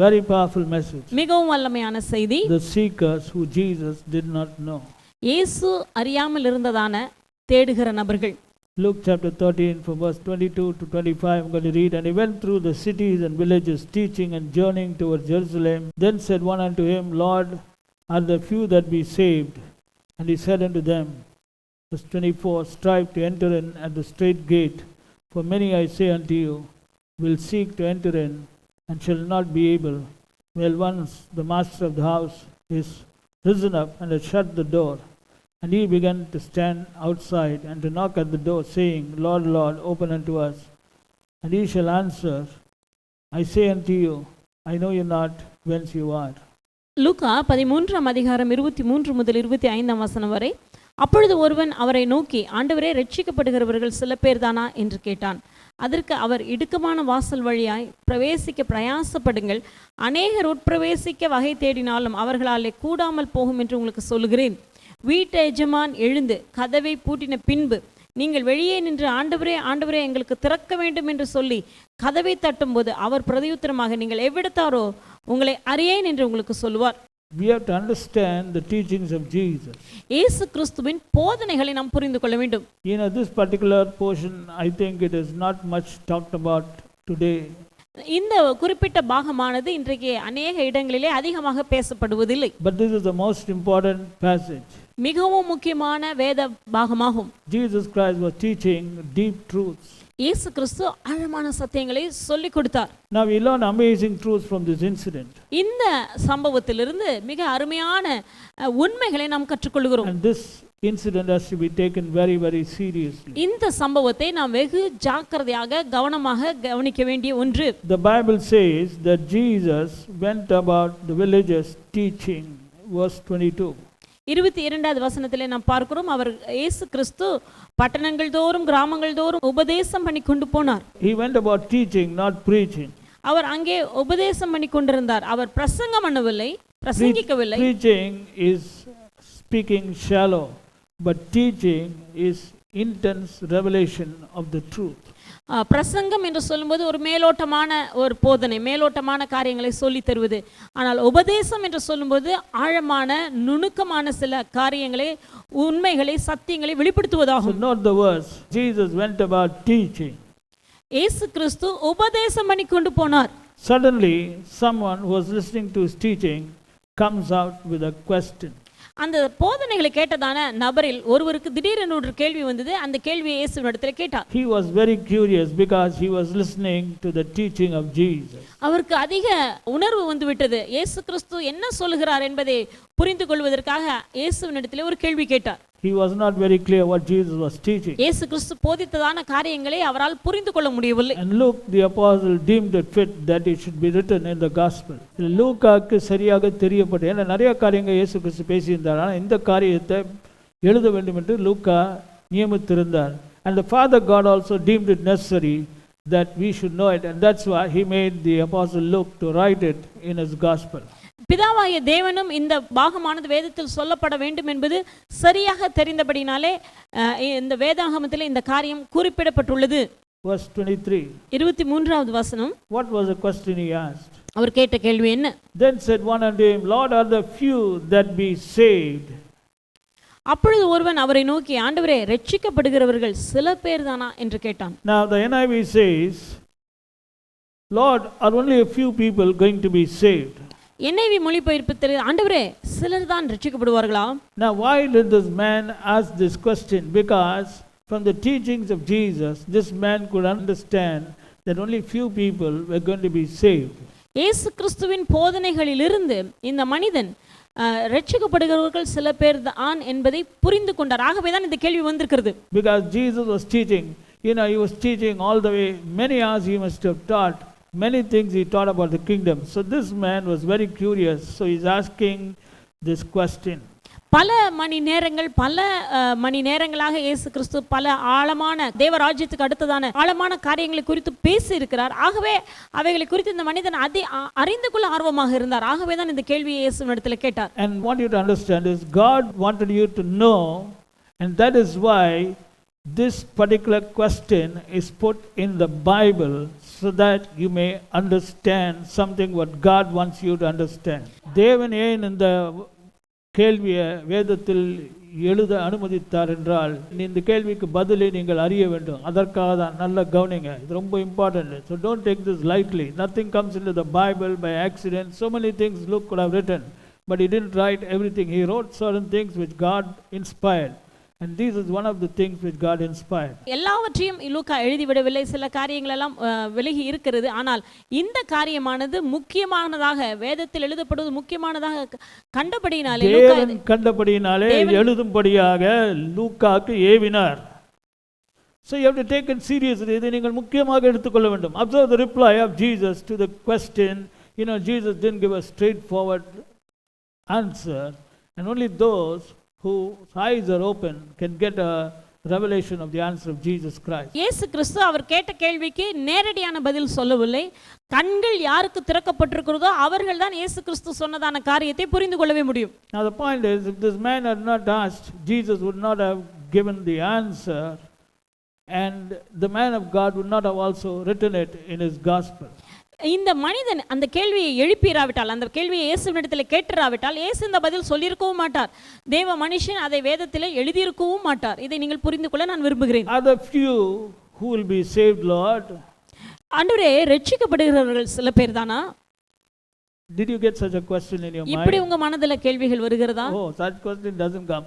Very powerful message. மிகவும் வல்லமையான செய்தி. The seekers who Jesus did not know. இயேசு அறியாமல் இருந்ததான தேடுகிற நபர்கள். Luke chapter 13 from verse 22 to 25 I'm going to read. And he went through the cities and villages, teaching and journeying towards Jerusalem. Then said one unto him, Lord, are there few that be saved? And he said unto them, verse 24, strive to enter in at the strait gate, for many, I say unto you, will seek to enter in, and shall not be able. Well, once the master of the house is risen up and has shut the door, and he began to stand outside and to knock at the door, saying, Lord, Lord, open unto us. And he shall answer, I say unto you, I know you not whence you are. லூக்கா 13 அதிகாரம் 23 முதல் 25 வசனம் வரை. அப்பொழுது ஒருவன் அவரை நோக்கி, ஆண்டவரே, ரட்சிக்கப்படுகிறவர்கள் சில பேர் தானா என்று கேட்டான். அதற்கு அவர், இடுக்கமான வாசல் வழியாய் பிரவேசிக்க பிரயாசப்படுங்கள், அநேகர் உட்பிரவேசிக்க வகை தேடினாலும் அவர்களாலே கூடாமல் போகும் என்று உங்களுக்கு சொல்கிறேன். வீட்டு எஜமான் எழுந்து கதவை பூட்டின பின்பு நீங்கள் வெளியே நின்று, ஆண்டவரே, ஆண்டவரே, எங்களுக்கு திறக்க வேண்டும் என்று சொல்லி கதவை தட்டும்போது அவர் பிரதியுத்தரமாக, நீங்கள் எவ்விடத்தாரோ, உங்களை அறியேன் என்று உங்களுக்கு சொல்லுவார். We have to understand the teachings of Jesus. இயேசு கிறிஸ்துவின் போதனைகளை நாம் புரிந்து கொள்ள வேண்டும். This particular portion, I think it is not much talked about today. இந்த குறிப்பிட்ட பாகமானது இன்றைக்கு அநேக இடங்களிலே அதிகமாக பேசப்படுவதில்லை. But this is the most important passage. மிகவும் முக்கியமான வேத பாகமாகும். Jesus Christ was teaching deep truths. இயேசு கிறிஸ்து ஆழமான சத்தியங்களை சொல்லிக் கொடுத்தார். Now we learn amazing truths from this incident. இந்த சம்பவத்திலிருந்து மிக அருமையான உண்மைகளை நாம் கற்றுக்கொள்கிறோம். And this incident has to be taken very, very seriously. இந்த சம்பவத்தை நாம் வெகு ஜாக்கிரதையாக கவனமாக கவனிக்க வேண்டிய ஒன்று. The Bible says that Jesus went about the villages teaching. Verse 22. 22வது வசனத்திலே நாம் பார்க்கிறோம், அவர் இயேசு கிறிஸ்து பட்டணங்கள் தோறும் கிராமங்கள் தோறும் உபதேசம் பண்ணி கொண்டு போனார். He went about teaching, not preaching. அவர் அங்கே உபதேசம் பண்ணி கொண்டிருந்தார். அவர் பிரசங்கம் பண்ணவில்லை, பிரசங்கிக்கவில்லை. Preaching is speaking shallow, but teaching is intense revelation of the truth. பிரசங்கம் என்று சொல்லும்போது ஒரு மேலோட்டமான ஒரு போதனை, மேலோட்டமான காரியங்களை சொல்லி தருவது. ஆனால் உபதேசம் என்று சொல்லும்போது ஆழமான நுணுக்கமான சில காரியங்களை, உண்மைகளை, சத்தியங்களை வெளிப்படுத்துவதாகும். So note the verse. Jesus went about teaching. இயேசு கிறிஸ்து உபதேசம் பண்ணி கொண்டு போனார். Suddenly someone who was listening to his teaching comes out with a question. அந்த போதனைகளை கேட்டதான நபரில் ஒருவருக்கு திடீரென ஒரு கேள்வி வந்தது. அந்த கேள்வியை இயேசுவினிடத்தில் கேட்டார். He was very curious because he was listening to the teaching of Jesus. அவருக்கு அதிக உணர்வு வந்து விட்டது. இயேசு கிறிஸ்து என்ன சொல்கிறார் என்பதை புரிந்து கொள்வதற்காக இயேசுவினிடத்தில் ஒரு கேள்வி கேட்டார். He was not very clear what Jesus was teaching. இயேசு கிறிஸ்து போதித்ததான காரியங்களை அவரால் புரிந்து கொள்ள முடியவில்லை. And Luke the apostle deemed it fit that it should be written in the gospel. லூக்காக்கு சரியாக தெரியப்பட்டது. ஏன்னா நிறைய காரியங்கள் இயேசு கிறிஸ்து பேசியிருந்தார். ஆனால் இந்த காரியத்தை எழுத வேண்டும் என்று லூக்கா நியமித்திருந்தார். And the Father God also deemed it necessary that we should know it, and that's why he made the apostle Luke to write it in his gospel. பிதாவாகிய தேவனும் இந்த பாகமானது வேதத்தில் சொல்லப்பட வேண்டும் என்பது சரியாக தெரிந்தபடினாலே இந்த வேதாகமத்தில் இந்த காரியம் குறிப்பிடப்பட்டுள்ளது. Verse 23. 23வது வசனம். What was the question he asked? அவர் கேட்ட கேள்வி என்ன? Then said one unto him, Lord, are the few that be saved? அப்பொழுது ஒருவன் அவரை நோக்கி, ஆண்டவரே, ரட்சிக்கப்படுகிறவர்கள் சில பேர் தானா என்று கேட்டான். Now the NIV says, Lord, are only a few people going to be saved? NIV மொழிபெயர்ப்பு, ஆண்டவரே, சிலர் தான் ரட்சிக்கப்படுவார்களா? Now why did this man ask this question? Because from the teachings of Jesus, this man could understand that only few people were going to be saved. இயேசு கிறிஸ்துவின் போதனைகளிலிருந்து இந்த மனிதன் ரட்சிக்கப்படுகிறவர்கள் சில பேர் தான் என்பதை புரிந்து கொண்டார். ஆகவே தான் இந்த கேள்வி வந்திருக்கிறது. Because Jesus was teaching, he was teaching all the way, many hours he must have taught, many things he taught about the kingdom. So this man was very curious, so he's asking this question. பல மணி நேரங்களாக இயேசு கிறிஸ்து பல ஆழமான தேவராஜ்யத்துக்கு அடுத்ததான ஆழமான காரியங்களை குறித்து பேசி இருக்கிறார். ஆகவே அவைகளை குறித்து இந்த மனிதன் அறிந்து கொள்ள ஆர்வமாக இருந்தார். ஆகவே தான் இந்த கேள்வியை இயேசுவினிடத்தில் கேட்டார். And what you to understand is God wanted you to know, and that is why This particular question is put in the Bible so that you may understand something what God wants you to understand. தேவன் ஏன் இந்த கேள்வியை வேதத்தில் எழுத அனுமதித்தார் என்றால் இந்த கேள்விக்கு பதிலை நீங்கள் அறிய வேண்டும். அதற்காக தான். நல்ல கவனிங்க, இது ரொம்ப important. So don't take this lightly. Nothing comes into the Bible by accident. So many things Luke could have written, but he didn't write everything. He wrote certain things which God inspired, and this is one of the things which God inspired. எல்லாவற்றையும் லூக்கா எழுதிவிடவில்லை. சில காரியங்கள் எல்லாம் விலகி இருக்கிறது. ஆனால் இந்த காரியமானது முக்கியமானதாக வேதத்தில் எழுதப்படுவது முக்கியமானதாக கண்டபடியினாலே தேவன் கண்டபடியினாலே எழுதும்படியாக லூக்காக்கு ஏவினார். So you have to take it seriously. இதை நீங்கள் முக்கியமாக எடுத்துக்கொள்ள வேண்டும். Observe the reply of Jesus to the question. You know, Jesus didn't give a straightforward answer, and only those whose eyes are open can get a revelation of the answer of Jesus Christ. இயேசு கிறிஸ்து அவர் கேட்ட கேள்விக்கு நேரடியான பதில் சொல்லவில்லை. கண்கள் யாருக்கு திறக்கப்பட்டிருக்கிறதோ அவர்கள் தான் இயேசு கிறிஸ்து சொன்னதான காரியத்தை புரிந்து கொள்ளவே முடியும். Now the point is, if this man had not asked, Jesus would not have given the answer, and the man of God would not have also written it in his gospel. இந்த மனிதன் அந்த கேள்வியை எழுப்பிராவிட்டால், அந்த கேள்வியை இயேசுவினிடத்தில் கேட்டிராவிட்டால் இயேசு இந்த பதில் சொல்லியிருக்கவும் மாட்டார். தேவ மனுஷன் அதை வேதத்திலே எழுதியிருக்கவும் மாட்டார். இதை நீங்கள் புரிந்து கொள்ள நான் விரும்புகிறேன். Are the few who will be saved, Lord? ஆண்டவரே, ரட்சிக்கப்படுகிறவர்கள் சில பேர் தானா? Did you get such a question in your mind? இப்படி உங்க மனதில கேள்விகள் வருகிறதா? Oh, such question doesn't come.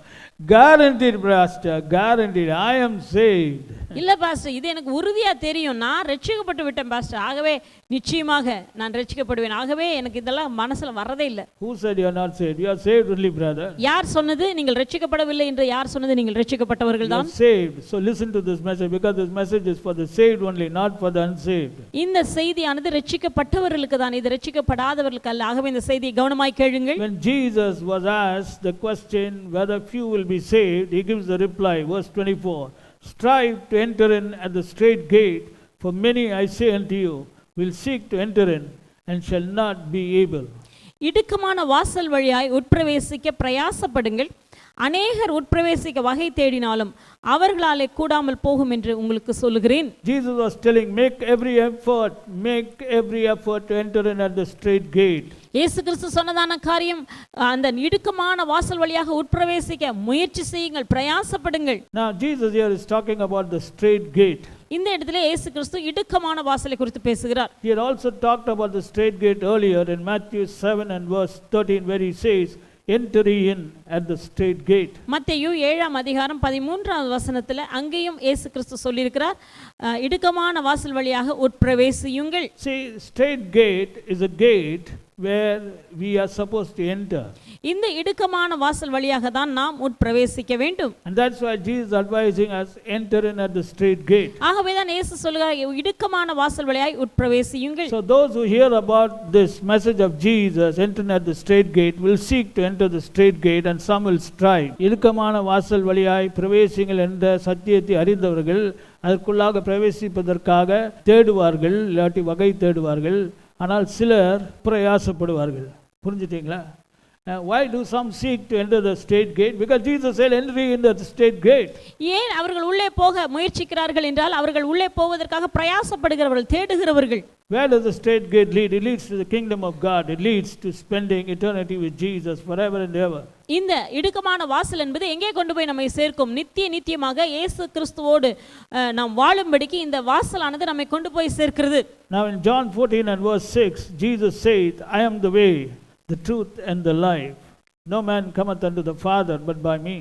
Guaranteed, pastor, guaranteed, I am saved. இல்ல பாஸ்டர், இது எனக்கு உறுதியா தெரியும், நான் ரட்சிக்கப்பட்டு விட்டேன் பாஸ்டர், ஆகவே நிச்சயமாக நான் ரட்சிக்கப்படுவேன், ஆகவே எனக்கு இதெல்லாம் மனசுல வரதே இல்ல. Who said you are not saved? You are saved only, brother. யார் சொன்னது நீங்கள் ரட்சிக்கப்படவில்லை என்று? யார் சொன்னது நீங்கள் ரட்சிக்கப்பட்டவர்கள் தான்? Saved. So listen to this message, because this message is for the saved only, not for the unsaved. இந்த செய்தியானது ரட்சிக்கப்பட்டவர்களுக்கு தான், இது ரட்சிக்கப்படாதவர்களுக்கு அல்ல. ஆகவே இந்த செய்தியை கவனமாய் கேளுங்கள். When Jesus was asked the question whether few will be saved, he gives the reply, verse 24. Strive to enter in at the straight gate, for many, I say unto you, will seek to enter in and shall not be able. இடுக்கமான வாசல் வழியாய் உட்பிரவேசிக்க பிரயாசப்படுங்கள், அநேகர் உட்பிரவேசிக்க வகை தேடினாலும் அவர்களாலே கூடாமல் போகும் என்று உங்களுக்கு சொல்லுகிறேன். Jesus was telling, make every effort to enter in at the straight gate. இயேசு கிறிஸ்து சொன்னதான காரியம், அந்த இடுக்கமான வாசல் வழியாக உட்பிரவேசிக்க முயற்சி செய்யுங்கள், பிரயாசப்படுங்கள். Now Jesus here is talking about the straight gate. இந்த இடத்திலே இயேசு கிறிஸ்து இடுக்கமான வாசலை குறித்து பேசுகிறார். He had also talked about the straight gate earlier in Matthew 7 and verse 13, where he says, enter in at the straight gate. மத்தேயு 7ஆம் அதிகாரம் 13ஆவது வசனத்துல அங்கேயும் இயேசு கிறிஸ்து சொல்லியிருக்கிறார், இடுக்கமான வாசல் வழியாக உட்பிரவேசியுங்கள். See, straight gate is a gate where we are supposed to enter. இந்த இடுக்கமான வாசல் வழியாக தான் நாம் உட்பிரவேசிக்க வேண்டும். And that's why Jesus advising us, enter in at the straight gate. ஆகவே தான் இயேசு சொல்கிறார், இடுக்கமான வாசல் வழியாய் உட்பிரவேசியுங்கள். So those who hear about this message of Jesus, entering at the straight gate, will seek to enter the straight gate, and some will strive. இடுக்கமான வாசல் வழியாய் பிரவேசிங்கள் என்ற சத்தியத்தை அறிந்தவர்கள் அதற்குள்ளாக பிரவேசிப்பதற்காக தேடுவார்கள், இல்லாட்டி வகை தேடுவார்கள். ஆனால் சிலர் பிரயாசப்படுவார்கள். புரிஞ்சுட்டீங்களா? Why do some seek to enter the straight gate? Because Jesus said, enter in the straight gate. ஏன் அவர்கள் உள்ளே போக முயற்சிக்கிறார்கள் என்றால், அவர்கள் உள்ளே போவதற்காக பிரயாசப்படுகிறவர்கள், தேடுகிறவர்கள். Where does the straight gate lead? It leads to the kingdom of God. It leads to spending eternity with Jesus forever and ever. இந்த இடுக்கமான வாசல் என்பது எங்கே கொண்டு போய் நம்மை சேர்க்கும்? நித்தியமாக இயேசு கிறிஸ்துவோடு நாம் வாழும்படிக்கு இந்த வாசலானது நம்மை கொண்டு போய் சேர்க்கிறது. Now in John 14 and verse 6, Jesus said, I am the way, the truth and the life. No man cometh unto the Father but by me.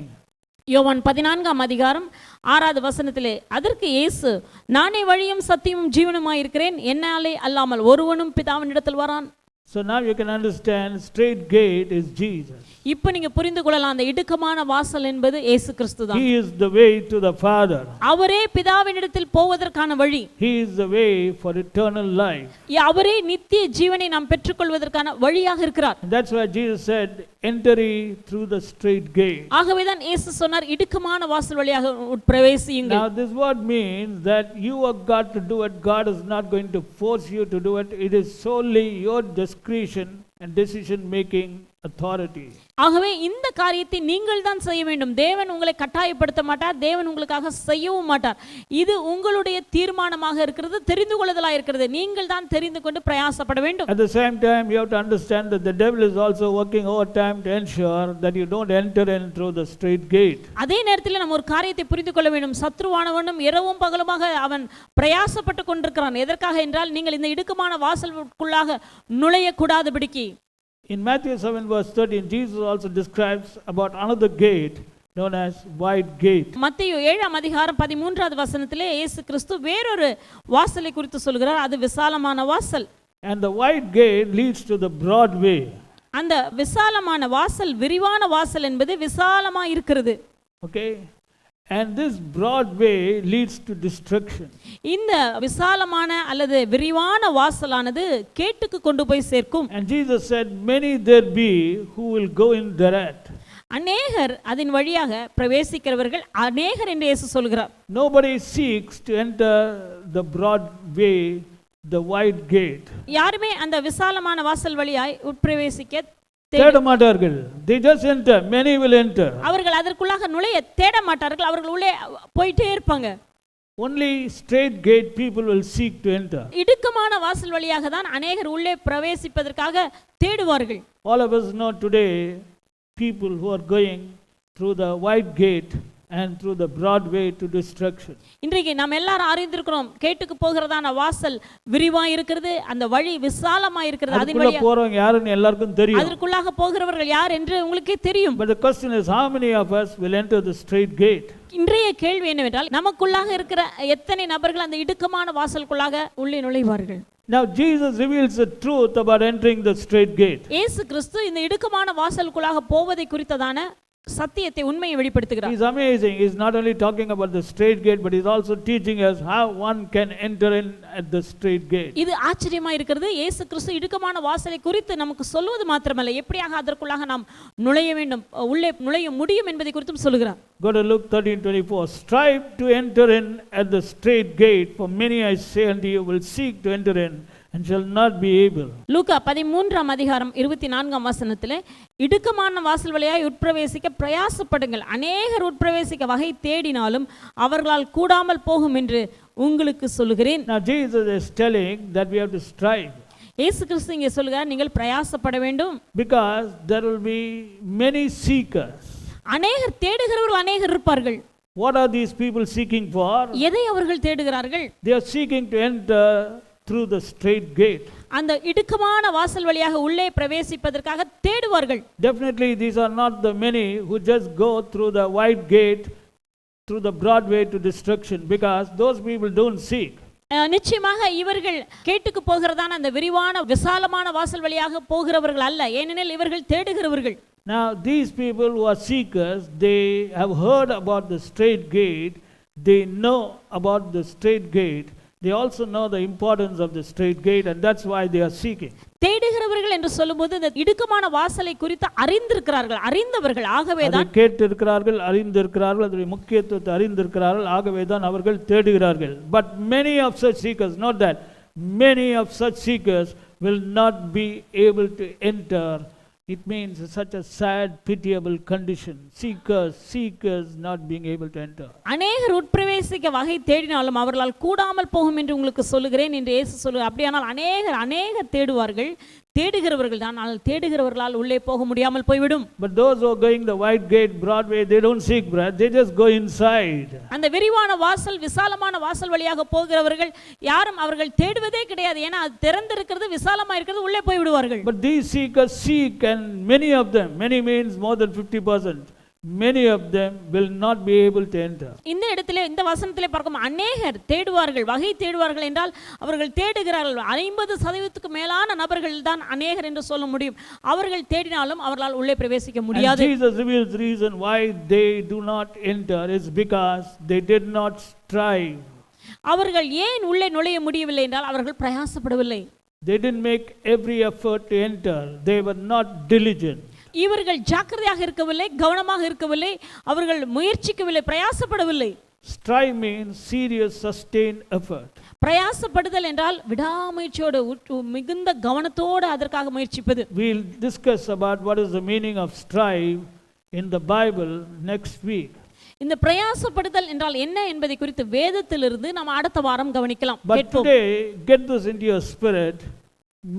யோவான் 14ஆம் அதிகாரம் 6வது வசனத்திலே அதற்கு இயேசு, நானே வழியும் சத்தியமும் ஜீவனுமாய் இருக்கிறேன், என்னாலே அல்லாமல் ஒருவனும் பிதாவினிடத்தில் வரான். So now you can understand, straight gate is Jesus. இப்போ நீங்க புரிந்து கொள்ளலாம், அந்த இடுக்கமான வாசல் என்பது இயேசு கிறிஸ்து தான். He is the way to the Father. அவரே பிதாவினிடத்தில் போவதற்கான வழி. He is the way for eternal life. அவரே நித்திய ஜீவனை நாம் பெற்றுக்கொள்வதற்கான வழியாக இருக்கிறார். And that's why Jesus said, enter through the straight gate. ஆகவே தான் இயேசு சொன்னார், இடுக்கமான வாசல் வழியாக உட்பிரவேசியுங்கள். Now this word means that you have got to do it. God is not going to force you to do it. It is solely your discretion and decision making authority. ஆகவே இந்த காரியத்தை நீங்கள் தான் செய்ய வேண்டும். தேவன் உங்களை கட்டாயப்படுத்த மாட்டார், தேவன் உங்களுக்காக செய்யவும் மாட்டார். இது உங்களுடைய தீர்மானமாக இருக்கிறது, தெரிந்து கொள்ளுதலாக இருக்கிறது. நீங்கள் தான் தெரிந்து கொண்டு பிரயாசப்பட வேண்டும். At the same time, you have to understand that the devil is also working overtime to ensure that you don't enter in through the straight gate. அதே நேரத்தில் நம்ம ஒரு காரியத்தை புரிந்து கொள்ள வேண்டும். சத்ருவானவனும் இரவும் பகலுமாக அவன் பிரயாசப்பட்டு கொண்டிருக்கிறான். எதற்காக என்றால் நீங்கள் இந்த இடுக்கமான வாசலுக்குள்ளாக நுழையக்கூடாதபடிக்கு. In Matthew 7 verse 13, Jesus also describes about another gate known as wide gate. மத்தேயு 7 அதிகாரம் 13வது வசனத்திலே இயேசு கிறிஸ்து வேறொரு வாசலை குறித்து சொல்கிறார். அது விசாலமான வாசல். And the wide gate leads to the broad way. அந்த விசாலமான வாசல், விரிவான வாசல் என்பது விசாலமா இருக்கிறது. Okay? And this broad way leads to destruction. இந்த விசாலமான அல்லது விரிவான வாசலானது கேட்டுக்கு கொண்டு போய் சேர்க்கும். And Jesus said, many there be who will go in thereat. அநேகர் அதன் வழியாக பிரவேசிக்கிறவர்கள் அநேகர் என்று இயேசு சொல்கிறார். Nobody seeks to enter the broad way, the wide gate. யாருமே அந்த விசாலமான வாசல் வழியாய் உட்பிரவேசிக்க தேட மாட்டார்கள். They just enter. Many will enter. அவர்கள் அதற்குள்ளாக நுழைய தேட மாட்டார்கள். அவர்கள் உள்ளே போயிட்டே இருப்பாங்க. Only straight gate people will seek to enter. இடுக்கமான வாசல் வழியாக தான் அநேகர் உள்ளே பிரவேசிப்பதற்காக தேடுவார்கள். All of us know today people who are going through the wide gate and through the broad way to destruction. இன்றைக்கு நாம் எல்லாரும் அறிந்திருக்கிறோம், கேட்டுக்கு போகிறதான வாசல் விரிவா இருக்கிறது, அந்த வழி விசாலமா இருக்கிறது. அதன் வழியா போறவங்க யாருன்னு எல்லாருக்கும் தெரியும். அதற்குள்ளாக போகிறவர்கள் யார் என்று உங்களுக்கே தெரியும். But the question is, how many of us will enter the straight gate? இன்றைய கேள்வி என்னவென்றால், நமக்குள்ளாக இருக்கிற எத்தனை நபர்கள் அந்த இடுக்கமான வாசலுக்குள்ளாக உள்ளே நுழைவார்கள்? Now Jesus reveals the truth about entering the straight gate. இயேசு கிறிஸ்து இந்த இடுக்கமான வாசலுக்குள்ளாக போவதை குறித்ததான சத்தியத்தை, உண்மையை வெளிப்படுத்துகிறார். He's amazing. He's not only talking about the straight gate, but he's also teaching us how one can enter in at the straight gate. இது ஆச்சரியமா இருக்கிறது. இயேசு கிறிஸ்து இடுக்கமான வாசலை குறித்து நமக்கு சொல்வது மாத்திரமல்ல, எப்படியாக அதற்குள்ளாக நாம் நுழைய வேண்டும், உள்ளே நுழைய முடியும் என்பதை குறித்தும் சொல்கிறார். Go to Luke 13:24. Strive to enter in at the straight gate, for many, I say unto you, will seek to enter in and shall not be able. லூக்கா 13 அதிகாரம் 24 வசனத்திலே, இடுக்கமான வாசல் வழியாய் உட்பிரவேசிக்க பிரயாசப்படுங்கள், அநேகர் உட்பிரவேசிக்க வகை தேடினாலும் அவர்களால் கூடாமல் போகும் என்று உங்களுக்கு சொல்கிறேன். Now Jesus is telling that we have to strive. இயேசு கிறிஸ்து இங்கே சொல்கிறார், நீங்கள் பிரயாசப்பட வேண்டும். Because there will be many seekers. அநேகர் தேடுகிறவர்கள் அநேகர் இருப்பார்கள். What are these people seeking for? எதை அவர்கள் தேடுகிறார்கள்? They are seeking to enter through the straight gate. அந்த இடுக்கமான வாசல் வழியாக உள்ளே பிரவேசிப்பதற்காக தேடுவார்கள். Definitely these are not the many who just go through the wide gate, through the broad way to destruction, because those people don't seek. நிச்சயமாக இவர்கள் கேட்டுக்கு போகிறதான அந்த விரிவான விசாலமான வாசல் வழியாக போகிறவர்கள் அல்ல, ஏனெனில் இவர்கள் தேடுகிறவர்கள். Now these people who are seekers, they have heard about the straight gate, they know about the straight gate, they also know the importance of the straight gate, and that's why they are seeking. தேடுகிறவர்கள் என்று சொல்லும்போது இந்த இடுக்கமான வாசலை குறித்து அறிந்திருக்கிறார்கள், அறிந்தவர்கள். ஆகவேதான் கேட்டிருக்கிறார்கள், அறிந்திருக்கிறார்கள், அதனுடைய முக்கியத்துவத்தை அறிந்திருக்கிறார்கள். ஆகவேதான் அவர்கள் தேடுகிறார்கள். But many of such seekers, not that many of such seekers will not be able to enter. It means such a sad, pitiable condition. Seekers not being able to enter. அநேகர் உட்பிரவேசிக்க வகை தேடினாலும் அவர்களால் கூடாமல் போகும் என்று உங்களுக்கு சொல்லுகிறேன் என்று இயேசு சொல்லுகிறார். அப்படியானால் அநேகர் தேடுவார்கள், தேடுகிறவர்கள் தான், ஆனால் தேடுகிறவர்களால் உள்ளே போக முடியாமல் போய்விடும். But those who are going the wide gate, broad way, they don't seek bread, they just go inside. அந்த விரிவான வாசல், விசாலமான வாசல் வழியாக போகிறவர்கள் யாரும் அவர்கள் தேடுவதே கிடையாது. ஏன்னா அது திறந்திருக்கிறது, விசாலமா இருக்கிறது, உள்ளே போய் விடுவார்கள். But these seekers seek, and many of them, many means more than 50%, many of them will not be able to enter. இந்த இடத்திலே, இந்த வசனத்திலே பார்க்கும் அநேகர் தேடுவார்கள், வகை தேடுவார்கள் என்றால் அவர்கள் தேடுகிறார்கள். 50% மேலான நபர்கள் தான் அநேகர் என்று சொல்ல முடியும். அவர்கள் தேடினாலும் அவர்களால் உள்ளே பிரவேசிக்க முடியாது. And Jesus reveals the reason why they do not enter is because they did not strive. அவர்கள் ஏன் உள்ளே நுழைய முடியவில்லை என்றால் அவர்கள் பிரயாசப்படவில்லை. They didn't make every effort to enter. They were not diligent. இவர்கள் ஜாக்கிரதையாக இருக்கவில்லை, கவனமாக இருக்கவில்லை, அவர்கள் முயற்சிக்கவில்லை, பிரயாசப்படவில்லை. Strive means serious, sustained effort. பிரயாசப்படுதல் என்றால் விடாமுயற்சியோடு மிகுந்த கவனத்தோடு அதற்காக முயற்சிப்பது. We'll discuss about what is the meaning of strive in the Bible next week. இந்த பிரயாசப்படுதல் என்றால் என்ன என்பதை குறித்து வேதத்திலிருந்து நாம் அடுத்த வாரம் கவனிக்கலாம். But today, get this into your spirit.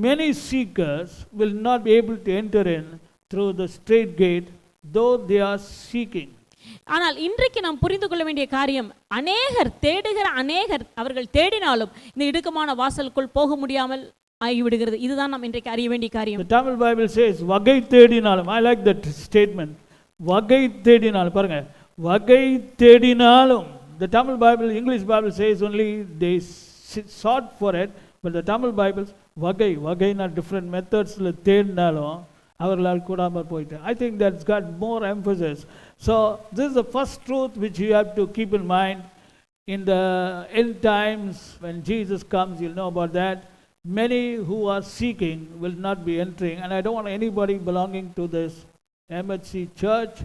Many seekers will not be able to enter in through the straight gate, though they are seeking. ஆனால் இன்றைக்கு நாம் புரிந்து கொள்ள வேண்டிய காரியம், அநேகர் அவர்கள் தேடினாலும் இந்த இடுக்கமான வாசலுக்குள் போக முடியாமல் ஆகிவிடுகிறது. இதுதான் நாம் இன்றைக்கு அறிய வேண்டிய காரியம். The Tamil Bible says வகை தேடினாலும். I like that statement. வகை தேடினாலும். பாருங்க, வகை தேடினாலும். The Tamil Bible, English Bible says only they sought for it, but the Tamil Bibles வகைனா different methodsல தேடினாலும் அவர்களால் கூடாமல் போயிட்டு. I think that's got more emphasis. So this is the first truth which you have to keep in mind. In the end times when Jesus comes, you'll know about that. Many who are seeking will not be entering, and I don't want anybody belonging to this MHC church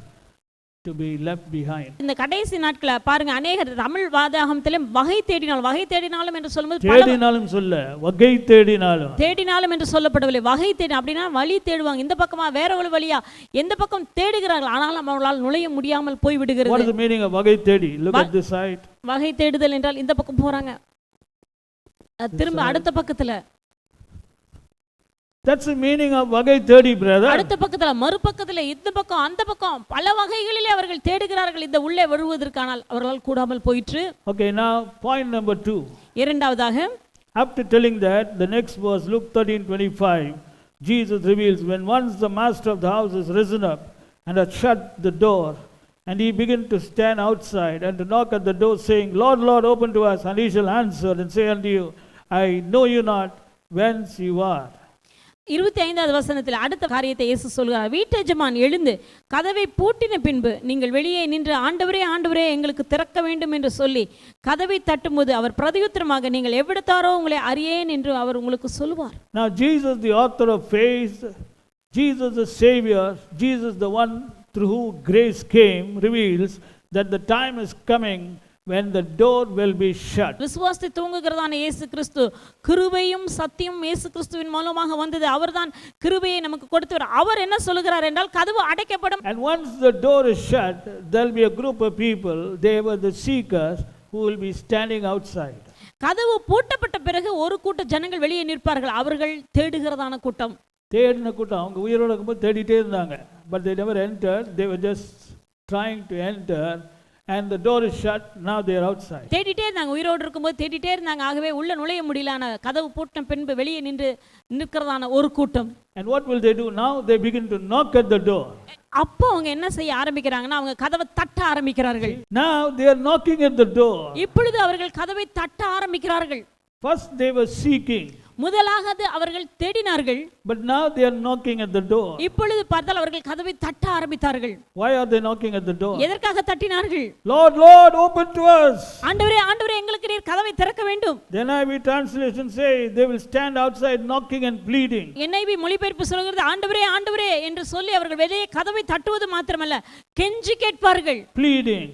to be left behind. இந்த கடைசி நாட்கள பாருங்க, அநேகர் தமிழ் வாதாகமத்திலே வகை தேடினாலும் என்று சொல்லும்போது தேடினாலும் சொல்ல வகை தேடினாலும் என்று சொல்லப்படவில்லை. வகை தேடி அப்படினா வழி தேடுவாங்க. இந்த பக்கமா வேற ஒரு வழியா எந்த பக்கம் தேடுகிறார்கள், ஆனாலும் அவர்களால் நுழைய முடியாமல் போய் விடுகிறது. What is the meaning of வகை தேடி? Look at this side. வகை தேடுதல் என்றால் இந்த பக்கம் போறாங்க, திரும்ப அடுத்த பக்கத்துல. That's the meaning of வகை தேடி, brother. அடுத்த பக்கத்துல மறுபக்கத்துல இந்த பக்கம் அந்த பக்கம் பல வகைகளிலே அவர்கள் தேடுகிறார்கள் இந்த உள்ளே வருவதற்கானால் அவர்களால் கூடாமல் போயிற்று. Okay, now point number 2. இரண்டாவதாக, after telling that, the next verse, Luke 13:25, Jesus reveals, when once the master of the house is risen up and had shut the door, and he began to stand outside and to knock at the door, saying, Lord, Lord, open to us. And he shall answer and say unto you, I know you not, whence you are. 25வது வசனத்தில் அடுத்த காரியத்தை இயேசு சொல்கிறார். வீட்டெஜமான் எழுந்து கதவை பூட்டின பின்பு நீங்கள் வெளியே நின்று ஆண்டவரே எங்களுக்கு திறக்க வேண்டும் என்று சொல்லி கதவை தட்டும்போது அவர் பிரதியுத்தரமாக, நீங்கள் எவ்விடத்தாரோ உங்களை அறியேன் என்று அவர் உங்களுக்கு சொல்வார். Now Jesus, the author of faith, Jesus the Savior, Jesus the one through whom grace came, reveals that the time is coming when the door will be shut. விசுவாசத்தை தூங்குகிறதான இயேசு கிறிஸ்து, கிருபையும் சத்தியம் இயேசு கிறிஸ்துவின் மூலமாக வந்தது. அவர்தான் கிருபையை நமக்கு கொடுத்தவர். அவர் என்ன சொல்கிறார் என்றால் கதவு அடைக்கப்படும். And once the door is shut, there will be a group of people, they were the seekers, who will be standing outside. கதவு பூட்டப்பட்ட பிறகு ஒரு கூட்ட ஜனங்கள் வெளியே நிற்பார்கள். அவர்கள் தேடுகிறதான கூட்டம். தேடின கூட்டம். அவங்க உயிரோட இருக்கும்போது தேடிட்டே இருந்தாங்க. But they never entered. They were just trying to enter. And the door is shut. Now they are outside. தேடிட்டே இருந்தாங்க, உயிரோடு இருக்கும்போது தேடிட்டே இருந்தாங்க. ஆகவே உள்ள நுழைய முடியலான கதவு பூட்டின பின்பு வெளியே நிற்கிறதான ஒரு கூட்டம். And what will they do now? They begin to knock at the door. அப்போ அவங்க என்ன செய்ய ஆரம்பிக்கிறாங்கன்னா அவங்க கதவை தட்ட ஆரம்பிக்கிறார்கள். Now they are knocking at the door. இப்பொழுது அவர்கள் கதவை தட்ட ஆரம்பிக்கிறார்கள். First they were seeking. முதலாக அவர்கள் தேடினார்கள். But now they are knocking at the door. இப்பொழுது பார்த்தால் அவர்கள் கதவை தட்ட ஆரம்பித்தார்கள். Why are they knocking at the door? எதற்காக தட்டினார்கள்? Lord, Lord, open to us. ஆண்டவரே எங்களுக்கு நீர் கதவை திறக்க வேண்டும். The NIV translation say they will stand outside knocking and pleading. NIV மொழிபெயர்ப்பு சொல்கிறது ஆண்டவரே என்று சொல்லி அவர்கள் வெளியே கதவை தட்டுவது மாத்திரமல்ல, கெஞ்சி கேட்பார்கள். Pleading.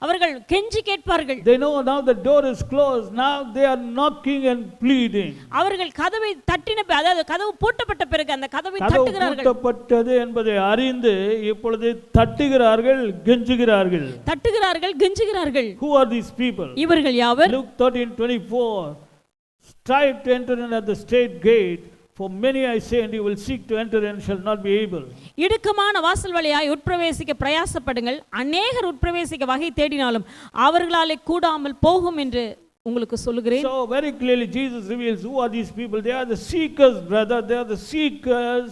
அவர்கள் கெஞ்சி கேட்பார்கள். They know now the door is closed. Now they are knocking and pleading. அவர்கள் கதவை தட்டின அதாவது கதவு பூட்டப்பட்ட பிறகு அந்த கதவை தட்டுகிறார்கள். பூட்டப்பட்டது என்பதை அறிந்து இப்பொழுது தட்டுகிறார்கள், கெஞ்சுகிறார்கள். Who are these people? இவர்கள் யாவர்? Luke 13:24, strive to enter in at the straight gate, for many I say, and you will seek to enter and shall not be able. இடுக்கமான வாசல் வழியாய் உட்பிரவேசிக்க பிரயாசப்படுங்கள், அநேகர் உட்பிரவேசிக்க வகை தேடினாலும் அவர்களாலே கூடாமல் போகும் என்று உங்களுக்கு சொல்லுகிறேன். So very clearly Jesus reveals who are these people. They are the seekers, brother. They are the seekers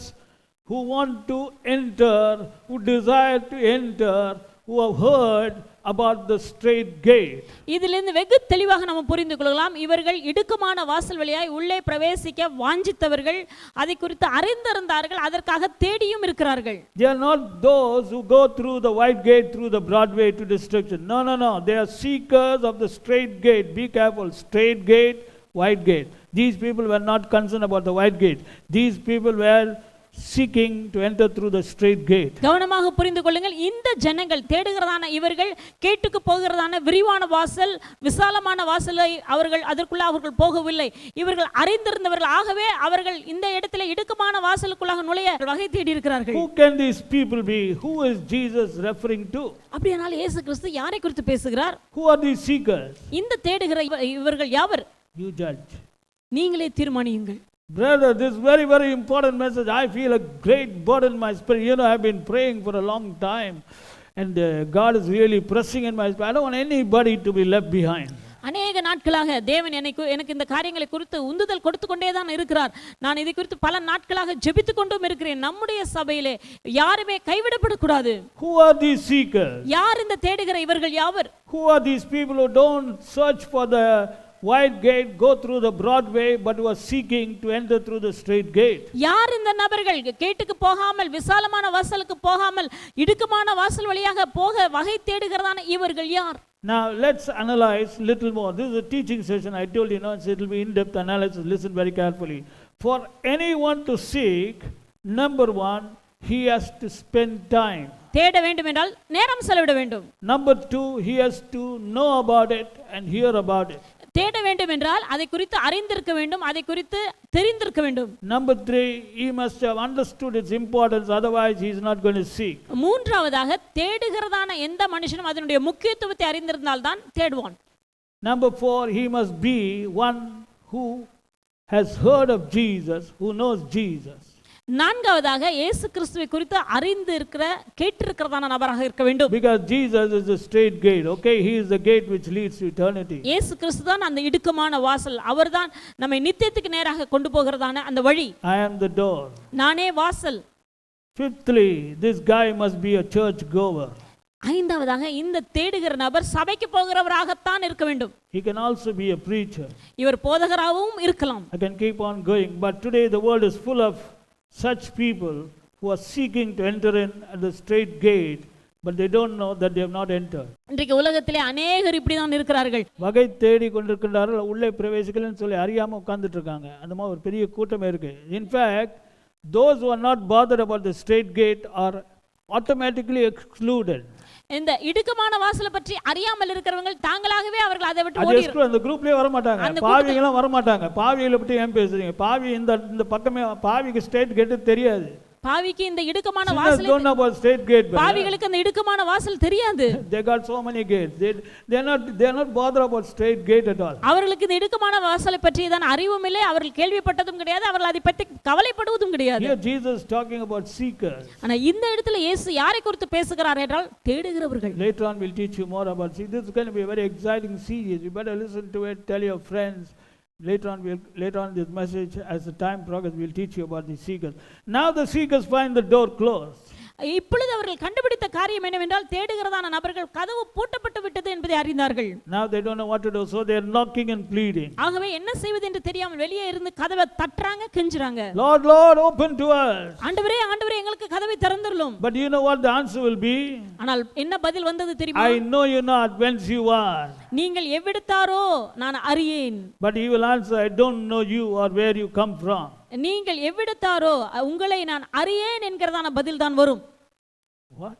who want to enter, who desire to enter, who have heard about the straight gate. இதிலிருந்து வெகு தெளிவாக நாம் புரிந்து கொள்ளலாம், இவர்கள் இடுக்கமான வாசல் வழியாய் உள்ளே பிரவேசிக்க வாஞ்சித்தவர்கள், அதை குறித்து அறிந்திருந்தார்கள், அதற்காக தேடியும் இருக்கிறார்கள். They are not those who go through the wide gate, through the broad way to destruction. No. They are seekers of the straight gate. Be careful. Straight gate, wide gate. These people were not concerned about the wide gate. These people were seeking to enter through the straight gate. கவனமாக புரிந்து கொள்ளுங்கள். இந்த ஜனங்கள் தேடுகிறதான இவர்கள் கேட்டுக்கு போகிறதான விரிவான வாசல், விசாலமான வாசலை அதற்குள்ள அவர்கள் போகவில்லை. இவர்கள் அறிந்திருந்தவர்கள். ஆகவே அவர்கள் இந்த இடத்துல இடுக்கமான வாசலுக்குள்ளாக நுழைய வகை தேடி இருக்கிறார்கள். Who can these people be? Who is Jesus referring to? அப்படியானால் இயேசு கிறிஸ்து யாரை குறித்து பேசுகிறார்? Who are these seekers? இந்த தேடுகிற இவர்கள் யாவர்? You judge. நீங்களே தீர்மானியுங்கள். Brother, this very, very important message. I feel a great burden in my spirit. You know, I've been praying for a long time, and God is really pressing in my spirit. I don't want anybody to be left behind. அநேக நாட்களாக தேவன் எனக்கு இந்த காரியங்களை குறித்து உந்துதல் கொடுத்து கொண்டே தான் இருக்கிறார். நான் இதை குறித்து பல நாட்களாக ஜெபித்து கொண்டும் இருக்கிறேன். நம்முடைய சபையிலே யாருமே கைவிடப்படக்கூடாது. Who are these seekers? யார் இந்த தேடுகிற இவர்கள் யாவர்? Who are these people who don't search for the wide gate, go through the broad way, but who are seeking to enter through the straight gate? யார் இந்த நபர்கள் கேட்டுக்கு போகாமல் விசாலமான வாசலுக்கு போகாமல் இடுக்கமான வாசல் வழியாக போக வகை தேடுகிறதான இவர்கள் யார்? Now let's analyze little more. This is a teaching session. I told you, it will be in-depth analysis. Listen very carefully. For anyone to seek, number one, he has to spend time. தேட வேண்டும் என்றால் நேரம் செலவிட வேண்டும். Number two, he has to know about it and hear about it. தேட வேண்டும் என்றால் அதை குறித்து அறிந்திருக்க வேண்டும், அதை குறித்து தெரிந்திருக்க வேண்டும். Number three, he must have understood its importance, otherwise he is not going to seek. மூன்றாவதாக தேடுகிறதான எந்த மனுஷனும் அதனுடைய முக்கியத்துவத்தை அறிந்திருந்தால் தான் தேடுவான். Number four, he must be one who has heard of Jesus, who knows Jesus. நான்காவதாக இயேசு கிறிஸ்துவை குறித்து அறிந்து இருக்கிற கேட்டிருக்கிறதான நபராக இருக்க வேண்டும். Because Jesus is the straight gate. Okay, he is the gate which leads to eternity. இயேசு கிறிஸ்து தான் அந்த இடுக்கமான வாசல். அவர்தான் நம்மை நித்தியத்துக்கு நேராக கொண்டு போகிறதான அந்த வழி. I am the door. நானே வாசல். Fifthly, this guy must be a church goer. ஐந்தாவதாக இந்த தேடுகிற நபர் சபைக்கு போகிறவராகத்தான் இருக்க வேண்டும். He can also be a preacher. இவர் போதகராகவும் இருக்கலாம். I can keep on going, but today the world is full of such people who are seeking to enter in at the straight gate, but they don't know that they have not entered. இன்றைக்கு உலகத்திலே अनेகர் இப்படி தான் இருக்கிறார்கள். வகை தேடி கொண்டிருக்கிறார்கள், உள்ளே பிரவேசிக்கலன்னு சொல்லி அறியாம உட்கார்ந்துட்டு இருக்காங்க. அந்த மாதிரி ஒரு பெரிய கூட்டமே இருக்கு. In fact, those who are not bothered about the straight gate are automatically excluded. இந்த இடுக்கமான வாசலை பற்றி அறியாமல் இருக்கிறவங்க தாங்களாகவே அவர்கள் அதை விட்டு ஓடிடுறாங்க. அந்த குரூப்லயே வர மாட்டாங்க. பாவிங்க எல்லாம் வர மாட்டாங்க. பாவிகளை பத்தி ஏன் பேசுறீங்க? பாவி இந்த பக்கமே பாவிக்கு ஸ்ட்ரெயிட் கேட் தெரியாது. பாவிக்கு இந்த இடுக்கமான வாசல் பாவிகளுக்கு அந்த இடுக்கமான வாசல் தெரியாது. They got so many gates. They are not bothered about straight gate at all. அவர்களுக்கு இந்த இடுக்கமான வாசலை பற்றியதான அறிவும் இல்லை, அவர்கள் கேள்விப்பட்டதும் கிடையாது, அவர்கள் அதை பற்றி கவலைப்படுவதும் கிடையாது. Here Jesus is talking about seekers. ஆனா இந்த இடத்துல இயேசு யாரை குறித்து பேசுகிறார் என்றால் தேடுகிறவர்கள். Later on we'll teach you more about seekers. This is going to be a very exciting series. You better listen to it, tell your friends. Later on this message, as the time progresses, we'll teach you about the seekers. Now the seekers find the door closed. இப்பொழுது அவர்கள் கண்டுபிடித்த காரியம் என்னவென்றால் தேடுகிறதான நபர்கள் கதவு பூட்டப்பட்டு விட்டது என்பதை அறிந்தார்கள். Now they don't know what to do, so they are knocking and pleading. ஆகவே என்ன செய்வது என்று தெரியாமல் வெளியே இருந்து கதவை தட்டறாங்க, கெஞ்சுறாங்க. Lord, Lord, open to us. ஆண்டவரே, ஆண்டவரே, எங்களுக்கு கதவை திறந்துறலும். But you know what the answer will be? ஆனால் என்ன பதில் வந்தது தெரியுமா? I know you not whence you are. நீங்கள் எவ்விடத்தாரோ நான் அறியேன். But he will answer, I don't know you or where you come from. நீங்கள் எவ்விடத்தாரோ உங்களை நான் அறியேன் என்கிறதான பதில் தான் வரும். What?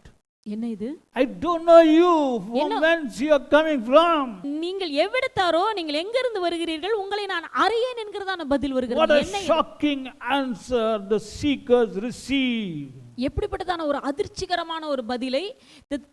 என்ன இது? I don't know you, from whence you are coming from. நீங்கள் எவ்விடத்தாரோ, நீங்கள் எங்க இருந்து வருகிறீர்கள், உங்களை நான் அறியேன் என்கிறதான பதில் வருகிறது. What a shocking answer the seekers receive. எப்படிப்பட்டதான ஒரு அதிர்ச்சிகரமான ஒரு பதிலை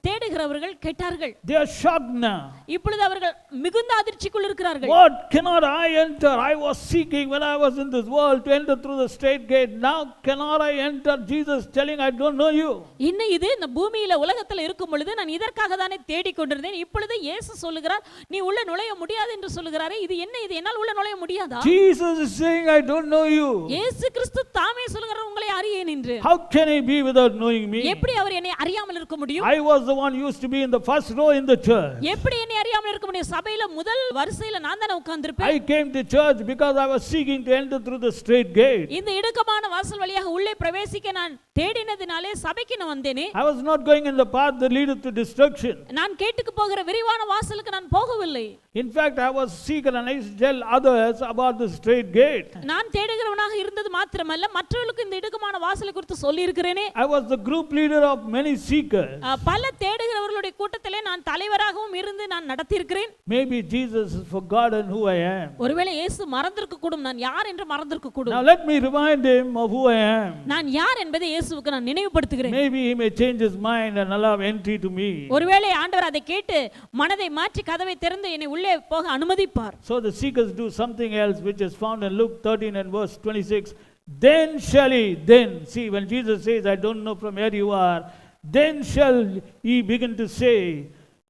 தேடுகிறவர்கள் கேட்டார்கள். They are shocked now. இப்பொழுது அவர்கள் மிகுந்த அதிர்ச்சிக்குள் இருக்கிறார்கள். What cannot I enter? I was seeking when I was in this world to enter through the straight gate. Now cannot I enter? Jesus telling I don't know you. என்ன இது? இந்த பூமியில உலகத்துல இருக்கும் பொழுது நான் இதற்காக தானே தேடிக் கொண்டிருந்தேன். இப்பொழுது இயேசு சொல்லுகிறார் நீ உள்ள நுழைய முடியாது என்று சொல்லுகிறாரே. இது என்ன? இது என்னால் உள்ள நுழைய முடியாதா? Jesus is saying I don't know you. இயேசு கிறிஸ்து தாமே சொல்லுகிறார் உங்களை அறியேன் என்று. How can he be without knowing me? எப்படி அவர் என்னை அறியாமல் இருக்க முடியும்? I was the one used to be in the first row in the church. எப்படி என்னை அறியாமல் இருக்க முடியும்? சபையில முதல் வரிசையில நான் தான உட்கார்ந்திருப்பேன். I came to church because I was seeking to enter through the straight gate. இந்த இடுக்கமான வாசல் வழியாக உள்ளே பிரவேசிக்க நான் தேடினதினாலே சபைக்கு நான் வந்தேனே. I was not going in the path that leadeth to destruction. நான் கேட்டுக்கு போகிற விரிவான வாசலுக்கு நான் போகவில்லை. In fact, I was seeker and I used to tell others about the straight gate. நான் தேடுகிறவனாக இருந்தது மாத்திரமல்ல, மற்றவர்களுக்கு இந்த இடுக்கமான வாசலை குறித்து சொல்லி இருக்கிறேனே. I was the group leader of many seekers. பல தேடுகிறவர்களுடைய கூட்டத்திலே நான் தலைவராகவும் இருந்து நான் நடத்தி இருக்கிறேன். Maybe Jesus has forgotten who I am. ஒருவேளை இயேசு மறந்திருக்க கூடும், நான் யார் என்று மறந்திருக்க கூடும். Now let me remind him of who I am. நான் யார் என்பதை இயேசுவுக்கு நான் நினைவுபடுத்துகிறேன். Maybe he may change his mind and allow entry to me. ஒருவேளை ஆண்டவர் அதை கேட்டு மனதை மாற்றி கதவை திறந்து என்னை உள்ளே போக அனுமதிப்பார். So the seekers do something else which is found in Luke 13 and verse 26. Then shall he, then, see when Jesus says, I don't know from where you are, then shall he begin to say,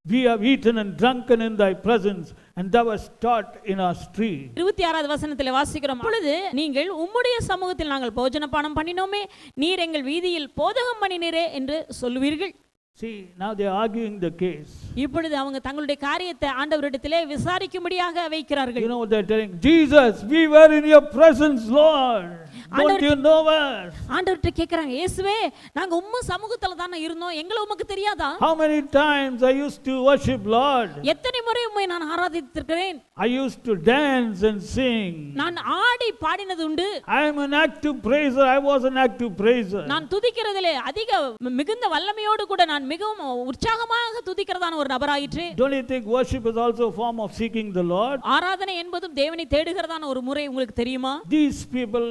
we have eaten and drunken in thy presence, and thou hast taught in our street. 26வது வசனத்திலே வாசிக்கிறோம், அப்பொழுது நீங்கள் உம்முடைய சமூகத்தில் நாங்கள் போஜனபானம் பண்ணினோமே, நீர் எங்கள் வீதியில் போதகம் பண்ணினீரே என்று சொல்லுவீர்கள். See, now they are arguing the case. இப்பொழுது அவங்க தங்களுடைய காரியத்தை ஆண்டவரிடத்திலே விசாரிக்கும்படியாக வைக்கிறார்கள். You know what they're telling? Jesus, we were in your presence, Lord. Don't you know us? ஆண்டவர்ட்ட கேக்குறாங்க, இயேசுவே நாங்க உம்ம சமூகத்துல தான இருந்தோம், எங்களை உமக்கு தெரியாதா? How many times I used to worship Lord? எத்தனை முறை உம்மை நான் ஆராதித்திருக்கிறேன். I used to dance and sing. நான் ஆடி பாடினது உண்டு. I am an active praiser. I was an active praiser. நான் துதிக்கிறதிலே அதிக மிகுந்த வல்லமையோடு கூட நான் மிகவும் உற்சாகமாக துதிக்கிறதான ஒரு நபராயிற்று. Don't you think worship is also a form of seeking the Lord? ஆராதனை என்பதும் தேவனை தேடுகிறதான ஒரு முறை உங்களுக்கு தெரியுமா? These people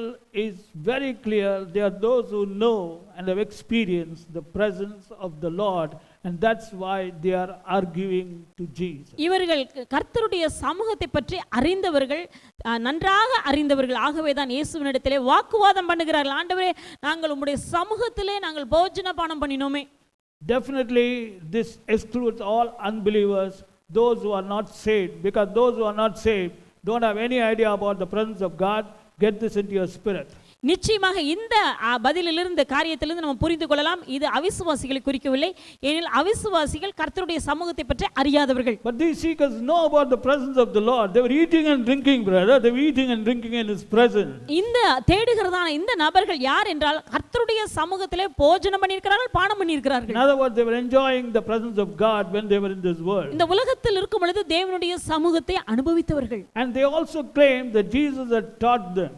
is very clear. They are those who know and have experienced the presence of the Lord, and that's why they are arguing to Jesus. இவர்கள் கர்த்தருடைய சமூகத்தை பற்றி அறிந்தவர்கள், நன்றாக அறிந்தவர்கள். ஆகவே தான் இயேசுவினிடத்திலே வாக்குவாதம் பண்ணுகிறார்கள். ஆண்டவரே, நாங்கள் உம்முடைய சமூகத்திலே நாங்கள் போஜனபானம் பண்ணினோமே. Definitely this excludes all unbelievers, those who are not saved, because those who are not saved don't have any idea about the presence of God. Get this into your spirit. நிச்சயமாக இந்த பதிலிலிருந்து காரியத்திலிருந்து நம்ம புரிந்து கொள்ளலாம், இது அவிசுவாசிகளை குறிக்கவில்லை. ஏனெனில் அவிசுவாசிகள் கர்த்தருடைய சமூகத்தை பற்றி அறியாதவர்கள். But these seekers know about the presence of the Lord. They were eating and drinking, brother. They were eating and drinking in his presence. இந்த தேடுகிறதான இந்த நபர்கள் யார் என்றால் கர்த்தருடைய சமூகத்திலே போஜனம் பண்ணியிருக்கிறார்கள், பானம் பண்ணியிருக்கிறார்கள். In other words, they were enjoying the presence of God when they were in this world. இந்த உலகத்தில் இருக்கும் பொழுது தேவனுடைய சமூகத்தை அனுபவித்தவர்கள். And they also claimed that Jesus had taught them.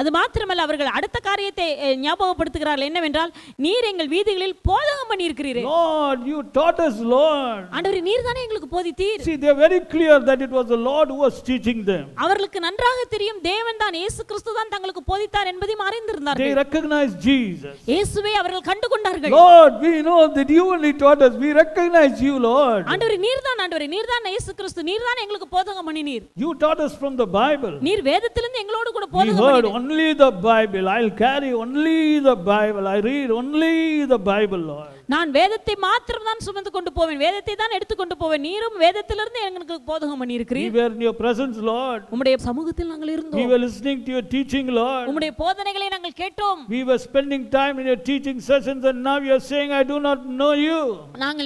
அது மாத்திரமல்ல, அவர்கள் அடுத்த காரியத்தை ஞாபகப்படுத்துகிறார்கள். என்னவென்றால், நீர் எங்கள் வீதிகளில் போதகம் பண்ணியிருக்கிறீரே. Lord, you taught us, Lord. ஆண்டவரே, நீர் தானே எங்களுக்கு போதித்தீர். See, they are very clear that it was the Lord who was teaching them. அவர்களுக்கு நன்றாக தெரியும் தேவன் தான், இயேசு கிறிஸ்து தான் தங்களுக்கு போதித்தார் என்பதையும் அறிந்திருந்தார்கள். They recognized Jesus. இயேசுவை அவர்கள் கண்டுகொண்டார்கள். Lord, we know that you only taught us. We recognize you, Lord. ஆண்டவரே, நீர் தான் இயேசு கிறிஸ்து, நீர் தான் எங்களுக்கு போதகம் பண்ணினீர். You taught us from the Bible. நீர் வேதத்திலிருந்து எங்களோடு கூட போதகம் பண்ணினீர். Only the Bible. I'll carry only the Bible. I read only the Bible, Lord. நான் வேதத்தை மாத்திரம் தான் சுமந்து கொண்டு போவேன், வேதத்தை தான் எடுத்து கொண்டு போவேன். நீரும் வேதத்திலிருந்து எங்களுக்கு போதகம் பண்ணி இருக்கிறீர். We were in your presence, Lord. உம்முடைய சமூகத்தில் நாங்கள் இருந்தோம். We were listening to your teaching, Lord. உம்முடைய போதனைகளை நாங்கள் கேட்டோம். We were spending time in your teaching sessions, and now you are saying I do not know you.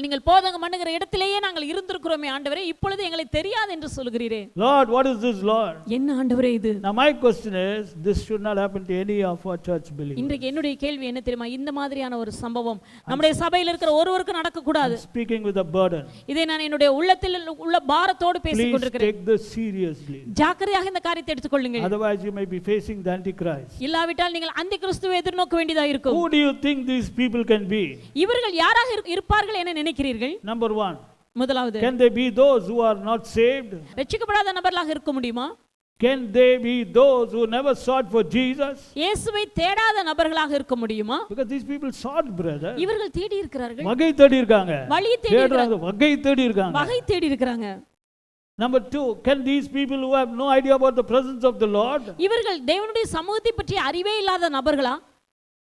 நீங்கள் போதகம் பண்ணுகிற இடத்திலேயே நாங்கள் இருந்திருக்கிறோமே ஆண்டவரே, இப்பொழுது எங்களை தெரியாது என்று சொல்கிறீரே. Lord, what is this, Lord? என்ன ஆண்டவரே இது? Now my question is, this should not happen to any of our church believers. இன்றைக்கு என்னுடைய கேள்வி என்ன தெரியுமா? இந்த மாதிரியான ஒரு சம்பவம் நம்முடைய சபையில் இருக்கிற ஒருவருக்கு நடக்க கூடாது. Speaking with a burden. இதை நான் என்னுடைய உள்ளத்தில் உள்ள பாரத்தோடு பேசிக் கொண்டிருக்கிறேன். Please take this seriously. ஜாக்கிரதையாக இந்த காரியத்தை எடுத்துக்கொள்ளுங்கள். Otherwise you may be facing the antichrist. இல்லாவிட்டால் நீங்கள் அந்தி கிறிஸ்துவை எதிர்நோக்க வேண்டியதா இருக்கும். Who do you think these people can be? இவர்கள் யாராக இருப்பார்கள் என நினைக்கிறீர்கள்? Number 1. முதலாவது, can they be those who are not saved? ரட்சிக்கப்படாத நபர்களாக இருக்க முடியுமா? Can they be those who never sought for Jesus? இயேசுவை தேடாத நபர்களாக இருக்க முடியுமா? Because these people sought, brother. இவர்கள் தேடி இருக்கிறார்கள். வகை தேடி இருக்காங்க. வழி தேடி இருக்காங்க. வகை தேடி இருக்காங்க. வகை தேடி இருக்காங்க. Number 2, can these people who have no idea about the presence of the Lord? இவர்கள் தேவனுடைய சமூகத்தை பற்றி அறிவே இல்லாத நபர்களா?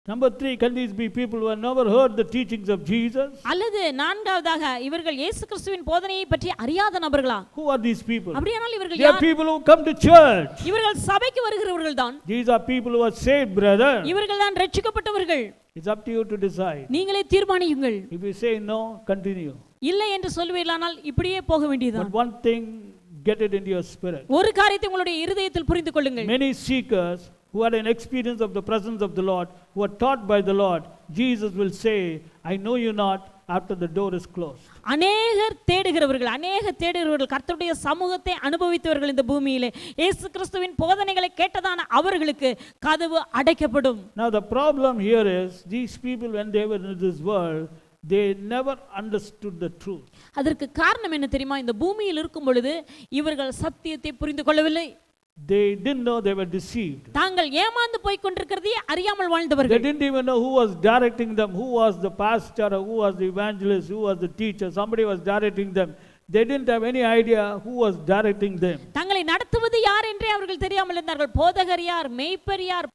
Number 3, can these be people who have never heard the teachings of Jesus? அல்லது நான்காவதாக இவர்கள் இயேசு கிறிஸ்துவின் போதனையை பற்றி அறியாத நபர்களா? Who are these people? அப்படியானால் இவர்கள் யார்? They are people who come to church. இவர்கள் சபைக்கு வருகிறவர்கள் தான். These are people who are saved, brother. இவர்கள் தான் ரட்சிக்கப்பட்டவர்கள். It's up to you to decide. நீங்களே தீர்மானியுங்கள். If you say no, continue. இல்லை என்று சொல்வீர்களானால் இப்படியே போக வேண்டியதுதான். But one thing, get it into your spirit. ஒரு காரியத்தை உங்களுடைய இருதயத்தில் புரிந்து கொள்ளுங்கள். Many seekers who had an experience of the presence of the Lord, who are taught by the Lord, Jesus will say, I know you not, after the door is closed. அநேகர் தேடுகிறவர்கள் கர்த்தருடைய சமூகத்தை அனுபவித்தவர்கள் இந்த பூமியிலே இயேசு கிறிஸ்துவின் போதனைகளை கேட்டதான அவர்களுக்கு கதவு அடைக்கப்படும். Now the problem here is these people when they were in this world they never understood the truth. அதற்கு காரணம் என்ன தெரியுமா? இந்த பூமியில் இருக்கும் பொழுது இவர்கள் சத்தியத்தை புரிந்து கொள்ளவில்லை. They didn't know they were deceived. தாங்கள் ஏமாந்து போய் கொண்டிருக்கிறதை அறியாமல் வாழ்ந்தவர்கள். They didn't even know who was directing them, who was the pastor, or who was the evangelist, who was the teacher. Somebody was directing them. They didn't have any idea who was directing them. தங்களை நடத்துவது யார் என்றே அவர்கள் தெரியாமல் இருந்தார்கள். போதகர் யார், மேய்ப்பர் யார்,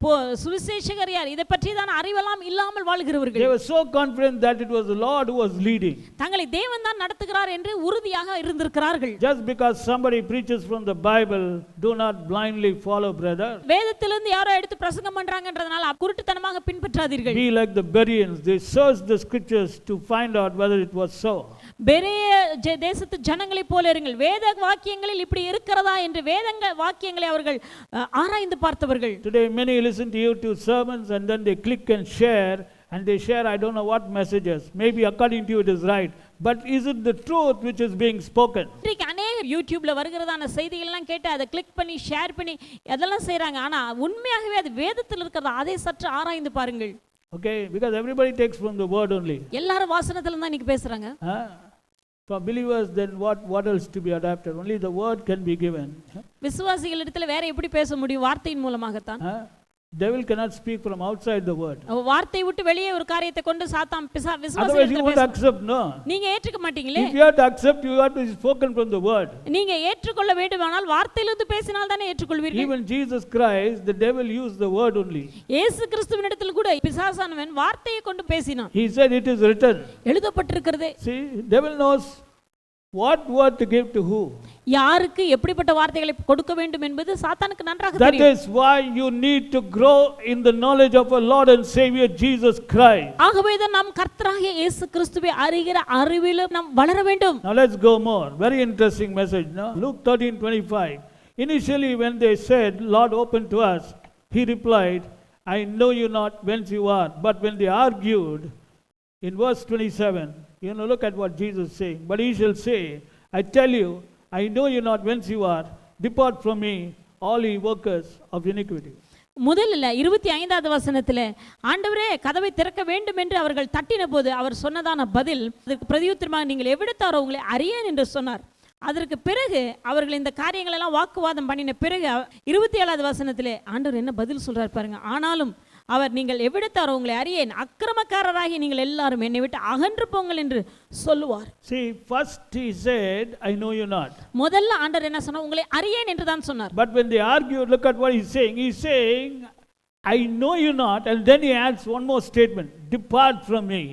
சுவிசேஷகர் யார், இதை பற்றியதான அறிவெல்லாம் இல்லாமல் வாழ்கிறவர்கள். They were so confident that it was the Lord who was leading. தங்களை தேவன் தான் நடத்துகிறார் என்று உறுதியாக இருந்திருக்கிறார்கள். Just because somebody preaches from the Bible, do not blindly follow, brother. வேதத்திலிருந்து யாரோ எடுத்து பிரசங்கம் பண்றாங்கன்றதனால குருட்டுத்தனமாக பின்பற்றாதீர்கள். Be like the Bereans. They searched the scriptures to find out whether it was so. பெரிய தேசத்து ஜனங்களை போல இருங்கள். வேத வாக்கியங்களில் இப்படி இருக்கிறதா என்று வாக்கியங்களை அவர்கள் ஆராய்ந்து பார்த்தவர்கள். Today many listen to YouTube sermons and then they click and share, and they share I don't know what messages. Maybe according to you it is right, but is it the truth which is being spoken? இன்றைக்கு அநேக யூடியூப்ல வருகிறதான செய்திகள் எல்லாம் கேட்டு அதை click பண்ணி share பண்ணி அதெல்லாம் செய்றாங்க. ஆனா உண்மையாகவே அது வேதத்தில் இருக்கிறதா அதை சற்று ஆராய்ந்து பாருங்கள். Okay, because everybody takes from the word only. எல்லாரும் வாசனத்துல தான் இன்னைக்கு பேசுறாங்க. For believers, then what else to be adapted? Only the word can be given. விசுவாசிகளிடத்துல வேற எப்படி பேச முடியும்? வார்த்தையின் மூலமாக தான். Devil cannot speak from outside the word. வார்த்தை விட்டு வெளியே ஒரு காரியத்தை கொண்டு சாத்தான் Otherwise you won't accept, no. நீங்க ஏற்றுக்க மாட்டீங்களே. If you have to accept, you have to be spoken from the word. நீங்க ஏற்றுக்கொள்ள வேண்டுமானால் வார்த்தையிலிருந்து பேசினால் தானே ஏற்றுக்கொள்வீர்கள். Even Jesus Christ, the devil used the word only. இயேசு கிறிஸ்துவினிடத்தில் கூட பிசாசானவன் வார்த்தையை கொண்டு பேசினான். He said it is written. எழுதப்பட்டிருக்கிறதே. See, devil knows what word to give to who. யாருக்கு எப்படிப்பட்ட வார்த்தைகளை கொடுக்க வேண்டும் என்பது சாத்தானுக்கு நன்றாக தெரியும். That is why you need to grow in the knowledge of our Lord and Savior Jesus Christ. ஆகவே தான் நாம் கர்த்தராகிய இயேசு கிறிஸ்துவை அறிகிற அறிவில் நாம் வளர வேண்டும். Now let's go more. Very interesting message, no? Luke 13:25. Initially when they said, Lord, open to us, he replied, I know you not whence you are. But when they argued, in verse 27, you know, look at what Jesus is saying. But he shall say, I tell you, I know you not whence you are. Depart from me, all ye workers of iniquity. முதல்ல 25வது வசனத்திலே ஆண்டவரே கதவை திறக்க வேண்டும் என்று அவர்கள் தட்டின போது அவர் சொன்னதான பதில் அதற்கு பிரதியுத்தரமாக நீங்கள் எவ்விடத்தாரோ உங்களை அறியேன் என்று சொன்னார். அதற்கு பிறகு அவர்கள் இந்த காரியங்கள் எல்லாம் வாக்குவாதம் பண்ணின பிறகு 27வது வசனத்திலே ஆண்டவர் என்ன பதில் சொல்றார் பாருங்க. ஆனாலும் அவர் நீங்கள் எவ்விடத்தாரோ உங்களை அறியேன், அக்கிரமக்காரராகி நீங்கள் எல்லாரும் என்னை விட்டு அகன்று போங்கள் என்று சொல்லுவார். See, first he said, I know you not. முதல்ல ஆண்டவர் என்ன சொன்னார்? உங்களை அறியேன் என்று தான் சொன்னார். But when they argued, look at what he's saying. He's saying, I know you not, and then he adds one more statement, depart from me.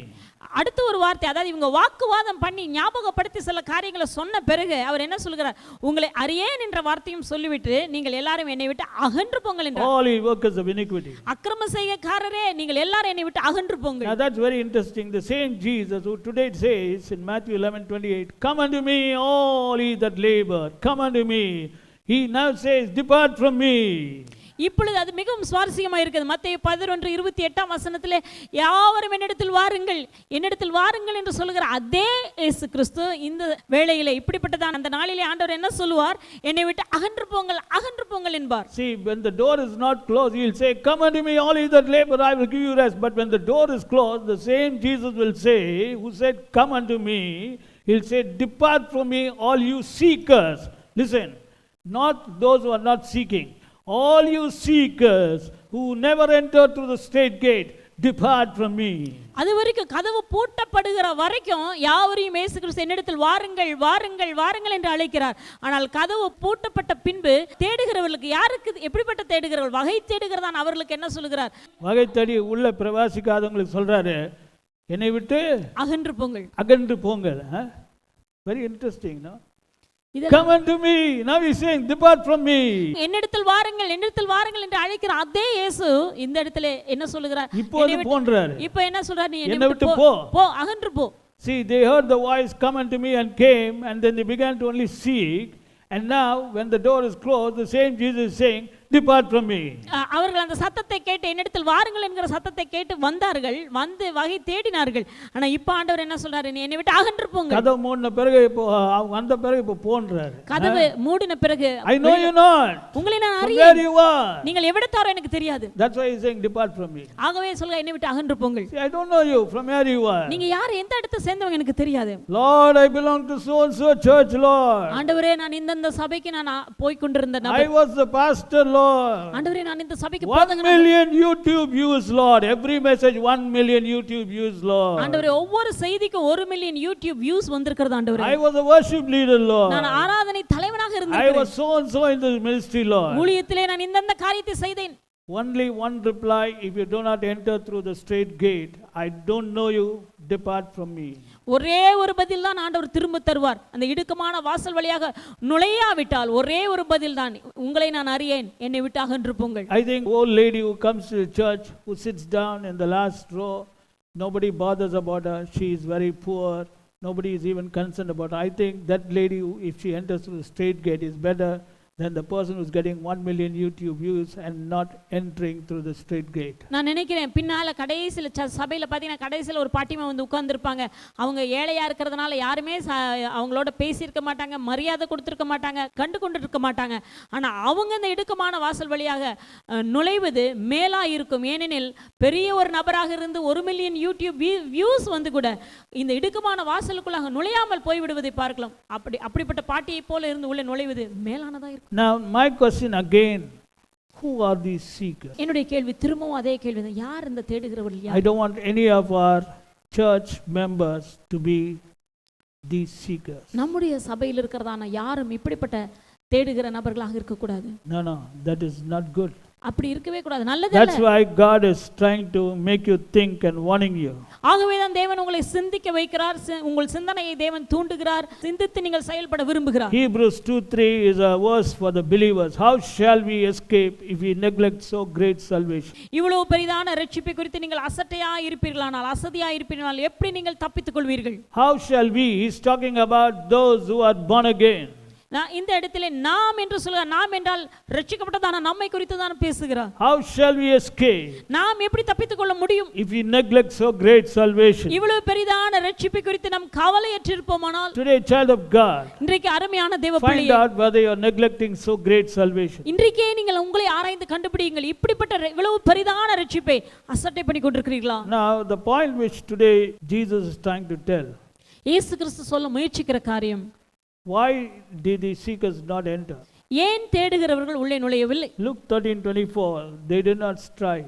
அடுத்த ஒரு வார்த்தை, அதாவது இவங்க வாக்குவாதம் பண்ணி ஞாபகப்படுத்தி சில காரியங்களை சொன்ன பிறகு அவர் என்ன சொல்கிறார்? உங்களை அறியேன் என்ற வார்த்தையும் சொல்லிவிட்டு நீங்கள் எல்லாரும் என்னை விட்டு அகன்று போங்கள் என்றார். All ye workers of iniquity. அக்கிரம செய்கைக்காரரே நீங்கள் எல்லாரும் என்னை விட்டு அகன்று போங்கள். Now that's very interesting. The same Jesus who today says in Matthew 11:28, come unto me all ye that labor, come unto me. He now says, depart from me. இப்பொழுது அது மிகவும் சுவாரஸ்யமாக இருக்கிறது. மத்தேயு 11:28 வசனத்திலே யாவரும் என்னிடத்தில் வாருங்கள் என்று சொல்லுகிற அதே இயேசு கிறிஸ்து இந்த வேளையிலே இப்படிப்பட்டதான் அந்த நாளிலே ஆண்டவர் என்ன சொல்லுவார்? என்னை விட்டு அகன்று போங்கள் என்பார். See, when the door is not closed, he'll say, come unto me all ye that labor, I will give you rest. But when the door is closed, the same Jesus will say, who said, come unto me, he'll say, depart from me all you seekers. Listen, not those who are not seeking. All you seekers who never enter through the straight gate, depart from me. அது வரைக்கும் கதவு பூட்டப்படுகிற வரைக்கும் யாவரையும் இயேசு கிறிஸ்து என்னிடத்தில் வாருங்கள் என்று அழைக்கிறார். ஆனால் கதவு பூட்டப்பட்ட பின்பு தேடுகிறவர்களுக்கு, யாருக்கு எப்படிப்பட்ட தேடுகிறவர்கள், வகை தேடுகிறதான் அவர்களுக்கு என்ன சொல்லுகிறார்? வகை தேடி உள்ள பிரவாசிக்காதவங்களுக்கு சொல்றாரு, என்னை விட்டு அகன்று போங்கள். Very interesting, no? Come unto me. Now he's saying, depart from me. என்னிடத்தில் வாருங்கள் என்று அழைக்கிற அதே இயேசு இந்த இடத்திலே என்ன சொல்லுகிறார்? இப்போது போன்றார். இப்போ என்ன சொல்றார்? நீ என்னை விட்டு போ, அகன்று போ. See, they heard the voice, come unto me, and came, and then they began to only seek. And now when the door is closed, the same Jesus is saying, depart from me. அவர்கள் அந்த சத்தத்தை கேட்டு என்னிடத்தில் வாருங்கள் என்கிற சத்தத்தை கேட்டு வந்தார்கள், வந்து வகை தேடினார்கள். ஆனா இப்ப ஆண்டவர் என்ன சொல்றாரு, நீ என்னை விட்டு அகன்று போங்க. கதவு மூடின பிறகு இப்போ வந்த பிறகு இப்போ போன்றாரு. கதவு மூடின பிறகு I know you not. உங்களை நான் Where அறியேன், you are. நீங்கள் எவ்விடத்தாரோ எனக்கு தெரியாது. That's why he's saying depart from me. ஆகவே சொல்ல என்னை விட்டு அகன்று போங்கள். See, I don't know you from where you are. நீங்க யார், எந்த இடத்தை சேர்ந்தவங்க எனக்கு தெரியாது. Lord, I belong to so and so church, Lord. ஆண்டவரே நான் இந்த சபைக்கு நான் போய் கொண்டிருந்த I நபர். was the pastor, Lord. ஆண்டவரே நான் இந்த சபைக்கு 1 million YouTube views, Lord. Every message 1 million YouTube views, Lord. ஆண்டவரே ஒவ்வொரு செய்திக்கு 1 மில்லியன் யூடியூப் வியூஸ் வந்திருக்கிறது ஆண்டவரே. I was a worship leader, Lord. நான் ஆராதனை தலைவனாக I இருந்தேன். was so and so in the ministry, Lord. ஊழியத்திலே நான் இந்த காரியத்தை செய்தேன். Only one reply: if you do not enter through the straight gate, I don't know you, depart from me. ஒரே ஒரு பதில் தான் ஆண்டவர் திரும்ப தருவார். அந்த இடுக்கமான வாசல் வழியாக நுழையாவிட்டால் ஒரே ஒரு பதில் தான், உங்களை நான் அறியேன், என்னை விட்டு அகன்று போங்கள். I think old lady who comes to the church, who sits down in the last row, nobody bothers about her. She is very poor. Nobody is even concerned about her. I think that lady, if she enters through the straight gate, is better than the person who's getting 1 million YouTube views and not entering through the straight gate. நான் நினைக்கிறேன் பின்னால கடைசில சபையில பாத்தீங்கன்னா கடைசில ஒரு பாட்டிமா வந்து உட்கார்ந்திருப்பாங்க. அவங்க ஏழையா இருக்கிறதுனால யாருமே அவங்களோட பேசியிருக்க மாட்டாங்க, மரியாதை கொடுத்திருக்க மாட்டாங்க, கண்டு கொண்டு இருக்க மாட்டாங்க. ஆனா அவங்க இந்த இடுக்கமான வாசல் வழியாக நுழைவது மேலா இருக்கும். ஏனெனில் பெரிய ஒரு நபராக இருந்து 1 மில்லியன் யூடியூப் வியூஸ் வந்து கூட இந்த இடுக்கமான வாசலுக்குள்ளாக நுழையாமல் போய்விடுவதை பார்க்கலாம். அப்படிப்பட்ட பாட்டியை போல இருந்து உள்ள நுழைவது மேலானதா இருக்கும். Now my question again, who are these seekers? என்னுடைய கேள்வி திரும்பவும் அதே கேள்வி தான், யார் இந்த தேடுகிறவர்கள் யார்? I don't want any of our church members to be these seekers. நம்முடைய சபையில் இருக்கிறதான யாரும் இப்படிப்பட்ட தேடுகிற நபர்களாக இருக்க கூடாது. No, that is not good. அப்படி இருக்கவே கூடாது, நல்லது இல்ல. That's why God is trying to make you think and warning you. ஆகவே தான் தேவன் உங்களை சிந்திக்க வைக்கிறார், உங்கள் சிந்தனையை தேவன் தூண்டுகிறார், சிந்தித்து நீங்கள் செயல்பட விரும்புகிறார். Hebrews 2:3 is a verse for the believers. How shall we escape if we neglect so great salvation? இவ்வளவு பெரிதான ரட்சிப்பை குறித்து நீங்கள் அசட்டையா இருப்பீர்களானால், அசதியா இருப்பீர்களானால் எப்படி நீங்கள் தப்பித்துக் கொள்வீர்கள்? How shall we? He's talking about those who are born again. நான் இந்த இடத்திலே நாம் என்று சொல்கிறார். நாம் என்றால் ரட்சிக்கப்பட்டதான நம்மை குறித்து தான் பேசுகிறார். How shall we escape? நாம் எப்படி தப்பித்துக் கொள்ள முடியும்? If we neglect so great salvation. இவ்வளவு பெரிதான ரட்சிப்பை குறித்து நாம் கவலையற்றிருப்போமானால், Today, child of God, இன்றைக்கு அருமையான தேவ find பிள்ளையே, out whether you are neglecting so great salvation. இன்றைக்கே நீங்கள் உங்களை ஆராய்ந்து கண்டுபிடியுங்கள். இப்படிப்பட்ட இவ்வளவு பெரிதான ரட்சிப்பை அசட்டை பண்ணி கொண்டிருக்கிறீர்களா? Now, the point which today Jesus is trying to tell. இயேசு கிறிஸ்து சொல்ல முயற்சிக்கிற காரியம், Why did the seekers not enter? ஏன் தேடுகிறவர்கள் உள்ளே நுழையவில்லை? Luke 13:24, they did not strive.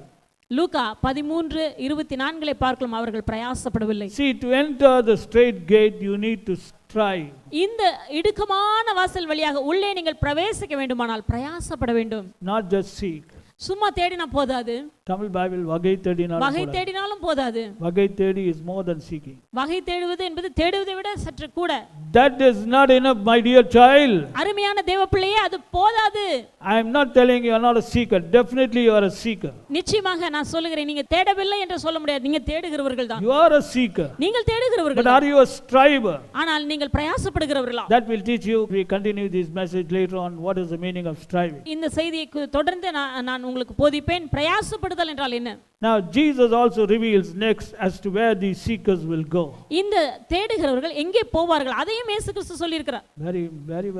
லூக்கா 13:24 பார்க்கலாம், அவர்கள் பிரயாசப்படவில்லை. See, to enter the straight gate you need to strive. இந்த இடுக்கமான வாசல் வழியாக உள்ளே நீங்கள் பிரவேசிக்க வேண்டுமானால் பிரயாசப்பட வேண்டும். Not just seek. சும்மா தேடினா போதாது. Tamil Bible வகை தேடினாலும் வகை தேடினாலும் போதாது. வகை தேடி is more than seeking. வகை தேடுவது என்பது தேடுவதை விட சற்று கூட. That is not enough, my dear child. அருமையான தேவ பிள்ளையே, அது போதாது. I am not telling you are not a seeker. Definitely you are a seeker. நிச்சயமாக நான் சொல்லுகிறேன், நீங்க தேடவில்லை என்று சொல்ல முடியாது, நீங்க தேடுகிறவர்கள் தான். You are a seeker. நீங்கள் தேடுகிறவர்கள். But are you a striver? ஆனால் நீங்கள் பிரயாசப்படுகிறவர்களா? That will teach you. We continue this message later on. What is the meaning of striving? இந்த செய்தியை தொடர்ந்து நான் உங்களுக்கு போதிப்பேன். பிரயாசப்படுதல் என்றால் என்ன? Now Jesus also reveals next as to where these seekers will go. இந்த தேடுகிறவர்கள் எங்கே போவார்கள் அதையும் இயேசு கிறிஸ்து சொல்லியிருக்கிறார்.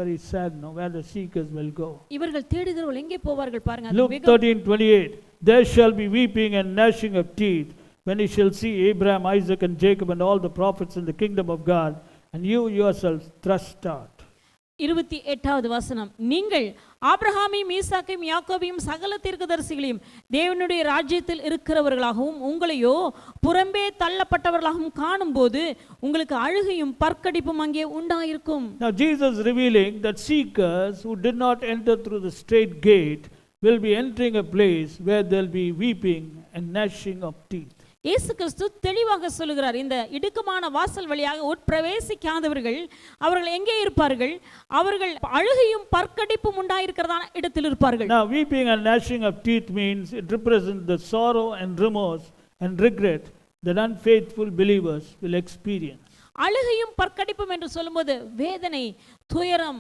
Very sad, no, where the seekers will go. இவர்கள் தேடுகிறவர்கள் எங்கே போவார்கள் பாருங்க. Luke 13:28, there shall be weeping and gnashing of teeth when you shall see Abraham, Isaac and Jacob and all the prophets in the kingdom of God, and you yourselves thrust out. 28வது வசனம், நீங்கள் ஆபிரகாமையும் ஈசாக்கையும் யாக்கோபையும் சகல தீர்க்கதரிசிகளையும் தேவனுடைய ராஜ்யத்தில் இருக்கிறவர்களாகவும் உங்களையோ புறம்பே தள்ளப்பட்டவர்களாகவும் காணும்போது உங்களுக்கு அழுகையும் பற்கடிப்பும் அங்கே உண்டாயிருக்கும். Now Jesus revealing that seekers who did not enter through the straight gate will be entering a place where there will be weeping and gnashing of teeth. இயேசு கிறிஸ்து தெளிவாக சொல்லுகிறார், இந்த இடுக்கமான வாசல் வழியாக உட்பிரவேசிக்காதவர்கள் அவர்கள் எங்கே இருப்பார்கள்? அவர்கள் அழுகையும் பற்கடிப்பும் உண்டாயிருக்கிறதான இடத்தில் இருப்பார்கள். Now weeping and gnashing of teeth means it represents the sorrow and remorse and regret that unfaithful believers will experience. அழுகையும் பற்கடிப்பும் என்று சொல்லும்போது வேதனை, துயரம்,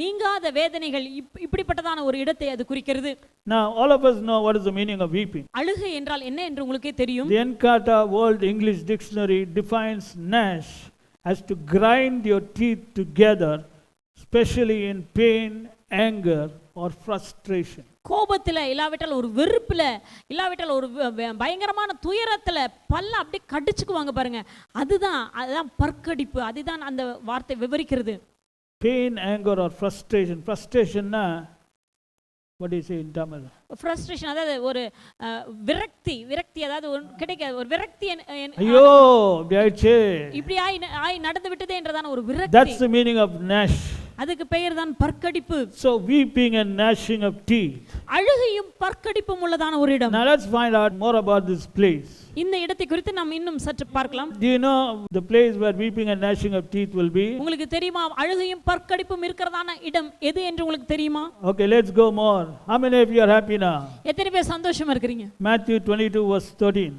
நீங்காத வேதனைகள், இப்படிப்பட்டதான ஒரு இடத்தை அது குறிக்கிறது. Now all of us know what is the meaning of weeping. அழுகை என்றால் என்ன என்று உங்களுக்கே தெரியும். The Encarta World English Dictionary defines gnash as to grind your teeth together, especially in pain, anger or frustration. கோபத்தில் இல்லாவிட்டால் ஒரு வெறுப்பில் இல்லாவிட்டால் ஒரு பயங்கரமான துயரத்தில் பல்ல அப்படியே கடிச்சுக்குவாங்க பாருங்க, அதுதான் பற்கடிப்பு. அதுதான் அந்த வார்த்தை விவரிக்கிறது. Pain, anger or frustration. Frustration na what do you say in Tamil? Frustration, அதாவது ஒரு விரக்தி, அதாவது கிடைக்க ஒரு விரக்தி. ஐயோ இப்படி ஆயிடுச்சு, இப்படி ஆய் நடந்து விட்டதே என்றதான ஒரு விரக்தி. That's the meaning of gnash. அதுக்கு பெயர் தான் பற்கடிப்பு. So weeping and gnashing of teeth. அழுகையும் பற்கடிப்பும் உள்ளதான ஒரு இடம். Now let's find out more about this place. இந்த இடத்தை குறித்து நாம் இன்னும் சற்று பார்க்கலாம். Do you know the place where weeping and gnashing of teeth will be? உங்களுக்கு தெரியுமா அழுகையும் பற்கடிப்பும் இருக்கிறதான இடம் எது என்று உங்களுக்கு தெரியுமா? Okay, let's go more. How many of you are happy now? எத்தனை பேர் சந்தோஷமா இருக்கீங்க? Matthew 22 verse 13.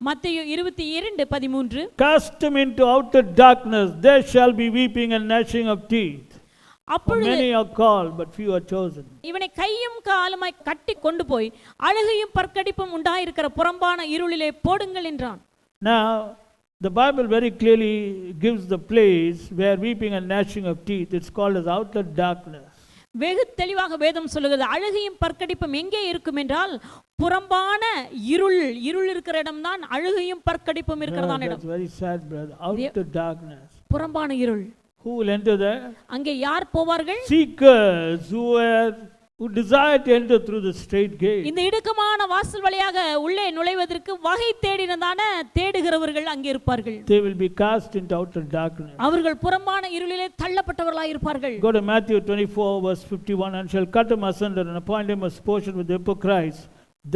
மத்தேயு 22:13. Cast them into outer darkness, there shall be weeping and gnashing of teeth. அப்பொழுது many are called but few are chosen. இவனை கையும் காலுமாய் கட்டி கொண்டு போய் அழுகையும் பற்கடிப்பும் உண்டாயிருக்கிற புறம்பான இருளிலே போடுங்கள் என்றான். Now the Bible very clearly gives the place where weeping and gnashing of teeth, it's called as outer darkness. வெகு தெளிவாக வேதம் சொல்லுகிறது அழுகையும் பற்கடிப்பும் எங்கே இருக்கும் என்றால் புறம்பான இருள் இருக்கிற இடம்தான் அழுகையும் பற்கடிப்பும் இருக்கிறதான இடம். That's very sad, brother. Outer darkness. புறம்பான இருள். Who will enter there? அங்கே யார் போவார்கள்? Seekers who desire to enter through the straight gate. இந்த இடுக்கமான வாசல் வழியாக உள்ளே நுழைவதற்கு வகை தேடுகிறவர்கள் அங்கே இருப்பார்கள். They will be cast into outer darkness. அவர்கள் புறம்பான இருளிலே தள்ளப்பட்டவர்களாய் இருப்பார்கள். Go to Matthew 24 verse 51. And shall cut him asunder and appoint him as portion with the hypocrites.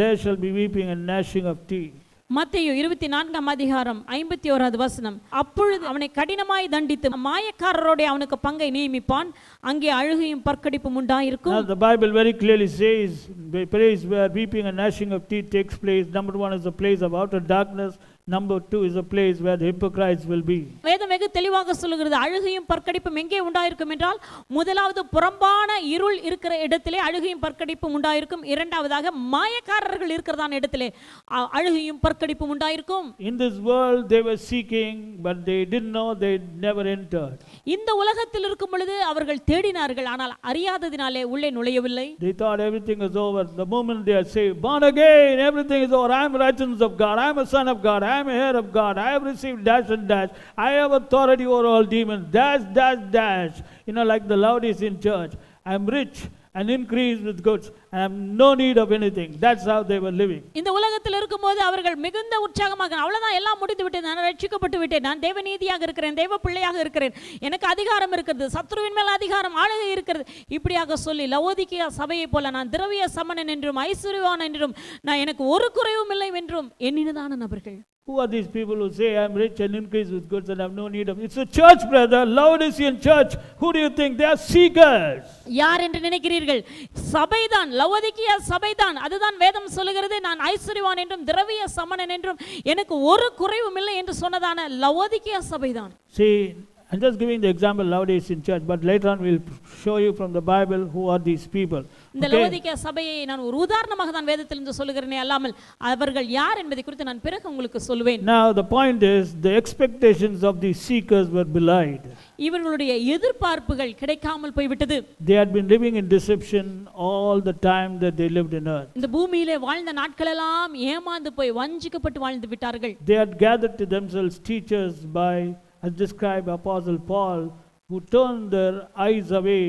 There shall be weeping and gnashing of teeth. மத்தேயு 24:51. அப்பொழுது அவனை கடினமாய் தண்டித்து மாயக்காரரோட அவனுக்கு பங்கை நியமிப்பான், அங்கே அழுகையும் பற்கடிப்பும் உண்டாயிருக்கும். The Bible very clearly says the place where weeping and gnashing of teeth takes place. Number 1 is the place of outer darkness. Number 2 is a place where the hypocrites will be. வேதம் வெகு தெளிவாக சொல்லுகிறது அழுகையும் பற்கடிப்பும் எங்கே உண்டாயிருக்கும் என்றால் முதலாவது புறம்பான இருள் இருக்கிற இடத்திலே அழுகையும் பற்கடிப்பும் உண்டாயிருக்கும். இரண்டாவதாக மாயக்காரர்கள் இருக்கிறதான இடத்திலே அழுகையும் பற்கடிப்பும் உண்டாயிருக்கும். In this world they were seeking but they didn't know, they never entered. இந்த உலகத்தில் இருக்கும் பொழுது அவர்கள் தேடினார்கள், ஆனால் அறியாததினாலே உள்ளே நுழையவில்லை. They thought everything is over. The moment they are saved, born again, everything is over. I am righteousness of God. I am a son of God. I am a heir of God. I have received dash and dash. I have authority over all demons. Dash, dash, dash. You know, like the Laodicean church. I am rich and increased with goods. I have no need of anything. That's how they were living. இந்த உலகத்தில் இருக்கும்போது அவர்கள் மிகுந்த உற்சாகமாக அவ்வளவுதான், எல்லாம் முடிந்து விட்டது, நான் ரட்சிக்கப்பட்டு விட்டேன், நான் தேவநீதியாக இருக்கிறேன், தேவ பிள்ளையாக இருக்கிறேன், எனக்கு அதிகாரம் இருக்கிறது, சத்ருவின் மேல் அதிகாரம், ஆளுகை இருக்கிறது, இப்படியாக சொல்லி லவோதிக்கேயா சபையை போல நான் திரவிய சமணன் என்றும் ஐஸ்வர்யவான் என்றும் நான் எனக்கு ஒரு குறைவும் இல்லை என்றும் எண்ணினதான நபர்கள். Who are these people who say I am rich and increased with goods and have no need of? It's a church, brother, Laodicean church. Who do you think? They are seekers. யார் என்று நினைக்கிறீர்கள்? சபைதான், Laodicea சபைதான். அதுதான் வேதம் சொல்லுகிறது நான் ஐஸ்வர்யவான் என்றும் திரவிய சமணன் என்றும் எனக்கு ஒரு குறைவும் இல்லை என்று சொன்னதான Laodicea சபைதான். See, I'm just giving the example Laodicean church, but later on we'll show you from the Bible who are these people. இந்த லவோதிக்கேயா சபையை நான் ஒரு உதாரணமாக தான் வேதத்திலிருந்து சொல்லுகிறேனே அல்லாமல் அவர்கள் யார் என்பதை குறித்து நான் பிறகு உங்களுக்கு சொல்வேன். Now the point is the expectations of these seekers were belied. இவர்களுடைய எதிர்பார்ப்புகள் கிடைக்காமல் போய்விட்டது. They had been living in deception all the time that they lived in earth. இந்த பூமியிலே வாழ்ந்த நாட்களெல்லாம் ஏமாந்து போய் வஞ்சிக்கப்பட்டு வாழ்ந்து விட்டார்கள். They had gathered to themselves teachers by, as described Apostle Paul, who turned their eyes away,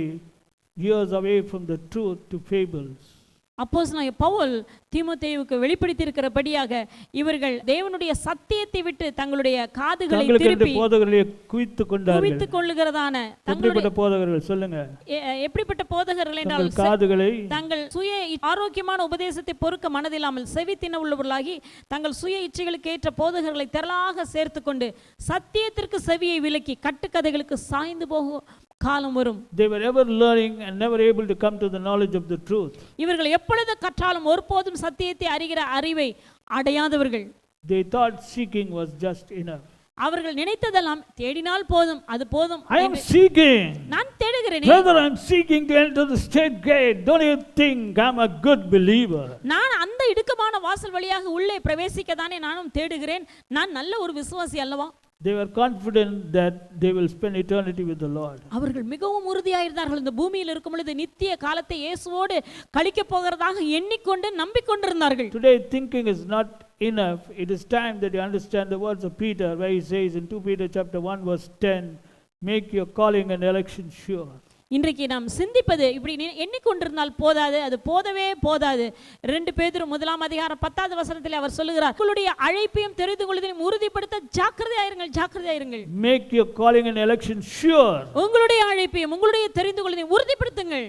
ears away from the truth to fables. அப்போஸ்தலனாகிய பவுல் தீமோத்தேயுவுக்கு வெளிப்படுத்தியிருக்கிறபடியாக இவர்கள் தேவனுடைய சத்தியத்தை விட்டு தங்களுடைய காதுகளை திருப்பி போதகர்களை குவித்துக் கொள்ளுகிறதான எப்படிப்பட்ட போதகர்கள் சொல்லுங்க, எப்படிப்பட்ட போதகர்கள் என்றால் காதுகளை தங்கள் சுய ஆரோக்கியமான உபதேசத்தை பொறுக்க மனதில்லாமல் செவி தின்ன உள்ளவர்களாகி தங்கள் சுய இச்சைகளுக்கு ஏற்ற போதகர்களை திரளாக சேர்த்துக்கொண்டு சத்தியத்திற்கு செவியை விலக்கி கட்டுக்கதைகளுக்கு சாய்ந்து போகும் காலம் வரும். They were ever learning and never able to come to the knowledge of the truth. இவர்கள் எப்பொழுது கற்றாலும் ஒருபோதும் சத்தியத்தை அறிகிற அறிவை அடையாதவர்கள். They thought seeking was just enough. அவர்கள் நினைத்ததெல்லாம் தேடினால் போதும், அது போதும். I am seeking. நான் தேடுகிறேன். Brother, I am seeking to enter the straight gate. Don't you think I am a good believer? நான் அந்த இடுக்கமான வாசல் வழியாக உள்ளே பிரவேசிக்க தானே நானும் தேடுகிறேன். நான் நல்ல ஒரு விசுவாசி அல்லவா? They were confident that they will spend eternity with the Lord. அவர்கள் மிகவும் உறுதியாயிருந்தார்கள். இந்த பூமியில் இருக்கும் பொழுது நித்திய காலத்தை இயேசுவோடு கழிக்க போகிறதாக எண்ணிக்கொண்டு நம்பிக்கொண்டிருந்தார்கள். Today thinking is not enough. It is time that you understand the words of Peter, where he says in 2 Peter chapter 1 verse 10, make your calling and election sure. இன்றைக்கு நாம் சிந்திப்பது இப்படி எண்ணிக்கொண்டிருந்தால் போதாது, அது போதவே போதாது. 2 பேதுரு 1 அதிகாரம் 10வது வசனத்தில் அவர் சொல்லுகிறார், உங்களுடைய அழைப்பையும் தெரிந்து கொள்வதையும் உறுதிப்படுத்த ஜாக்கிரதையாயிருங்கள், ஜாக்கிரதையாயிருங்கள். Make your calling and election sure. உங்களுடைய அழைப்பையும் உங்களுடைய தெரிந்து கொள்வதையும் உறுதிப்படுத்துங்கள்.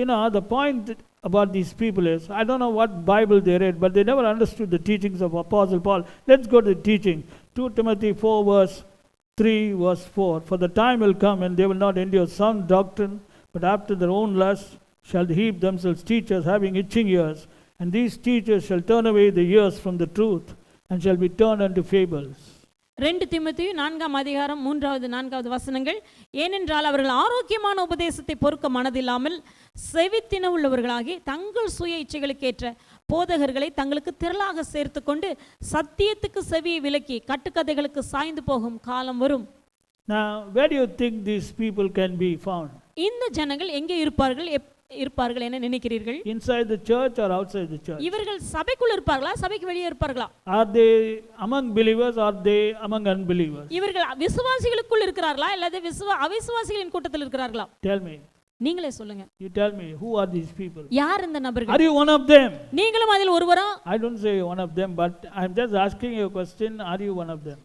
You know, the point about these people is, I don't know what Bible they read, but they never understood the teachings of Apostle Paul. Let's go to the teaching. 2 Timothy 4 verse 3 verse 4. For the time will come and they will not endure sound doctrine, but after their own lust shall heap themselves teachers having itching ears. And these teachers shall turn away the ears from the truth and shall be turned unto fables. 2 தீமோத்தேயு 4 அதிகாரம் 3வது 4வது வசனங்கள். ஏனென்றால் அவர்கள் ஆரோக்கியமான உபதேசத்தை பொறுக்க மனதில்லாமல் செவித்தின உள்ளவர்களாகி தங்கள் சுய இச்சைகளுக்கேற்ற போதகர்களை தங்களுக்கு திரளாக சேர்த்து கொண்டு சத்தியத்துக்கு செவியை விலக்கி கட்டுக்கதைகளுக்கு சாய்ந்து போகும் காலம் வரும். Now, where do you think these people can be found? இந்த ஜனங்கள் எங்கே இருப்பார்கள் என நினைக்கிறீர்கள்? Inside the church or outside the church? இவர்கள் சபைக்குள் இருப்பார்களா, சபைக்கு வெளியே இருப்பார்களா? Are they among believers or are they among unbelievers? இவர்கள் விசுவாசிகளுக்குள் இருக்கிறார்களா அல்லது அவிசுவாசிகளின் கூட்டத்தில் இருக்கிறார்களா? Tell me. நீங்களே சொல்லுங்க. You tell me, who are these people? யார் இந்த நபர்கள்? Are you one of them? நீங்களும் அதில் ஒருவரா? I don't say one of them, but I'm just asking you a question. Are you one of them?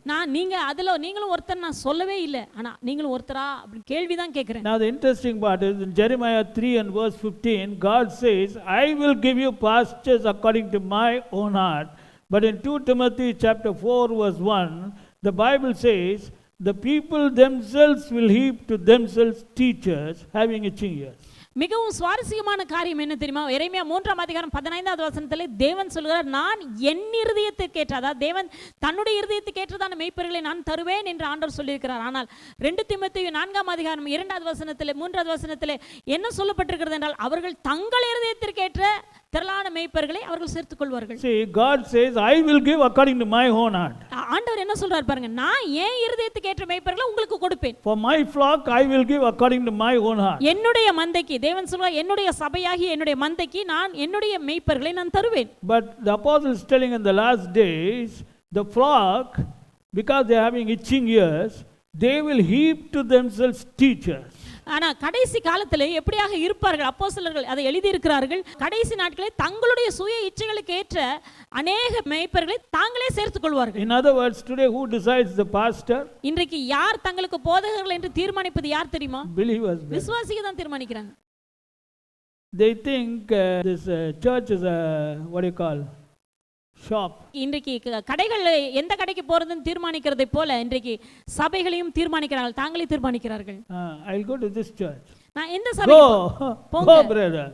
நீங்களும் ஒருத்தர் நான் சொல்லவே இல்லை, ஆனா நீங்களும் ஒருத்தரா அப்படி கேள்விதான் கேட்கிறேன். Now the interesting part is in Jeremiah 3 and verse 15, God says, I will give you pastures according to my own heart. But in 2 Timothy chapter 4 verse 1, the Bible says, the people themselves will heap to themselves teachers having itching ears. மிகவும் சுவாரஸ்யமான காரியம் என்ன தெரியுமா? எரேமியா 3 அதிகாரம் 15வது வசனத்திலே தேவன் சொல்கிறார், நான் என் இருதயத்துக்கு ஏற்ற, அதாவது தேவன் தன்னுடைய இருதயத்துக்கு ஏற்றதான மேய்ப்பர்களை நான் தருவேன் என்று ஆண்டவர் சொல்லியிருக்கிறார். ஆனால் 2 தீமோத்தேயு 4 அதிகாரம் 2வது வசனத்திலே 3வது வசனத்திலே என்ன சொல்லப்பட்டிருக்கிறது என்றால், அவர்கள் தங்கள் இருதயத்திற்கு ஏற்ற திரளான மேய்ப்பர்களை அவர்கள் சேர்த்துக் கொள்வார்கள். See, God says, I will give according to my own heart. ஆண்டவர் என்ன சொல்றார் பாருங்க, நான் என் இருதயத்துக்கு ஏற்ற மேய்ப்பர்களை உங்களுக்கு கொடுப்பேன். For my flock I will give according to my own heart. என்னுடைய மந்தைக்கு, தேவன் சொல்றார், என்னுடைய சபையாகி என்னுடைய மந்தைக்கு நான் என்னுடைய மேய்ப்பர்களை நான் தருவேன். But the apostle is telling in the last days, the flock, because they are having itching ears, they will heap to themselves teachers. ஆனா கடைசி காலத்துல எப்படியாக இருப்பார்கள்? அப்போஸ்தலர்கள் அதை எழுதி இருக்கிறார்கள். கடைசி நாட்களில் தங்களுடைய சுய இச்சைகளுக்கு ஏற்ற அநேக மேய்ப்பர்களை தாங்களே சேர்த்துக் கொள்வார்கள். In other words, today who decides the pastor? இன்றைக்கு யார் தங்களுக்கு போதகர்கள் என்று தீர்மானிப்பது யார் தெரியுமா? Believers. விசுவாசிகள் தான் தீர்மானிக்கிறாங்க. They think this church is a, what do you call, shop. இன்றைக்கு கடைகள் எந்த கடைக்கு போறதுன்னு தீர்மானிக்கிறதை போல இன்றைக்கு சபைகளையும் தீர்மானிக்கிறார்கள், தாங்களே தீர்மானிக்கிறார்கள். I'll go to this church. நான் எந்த சபைக்கு Go brother.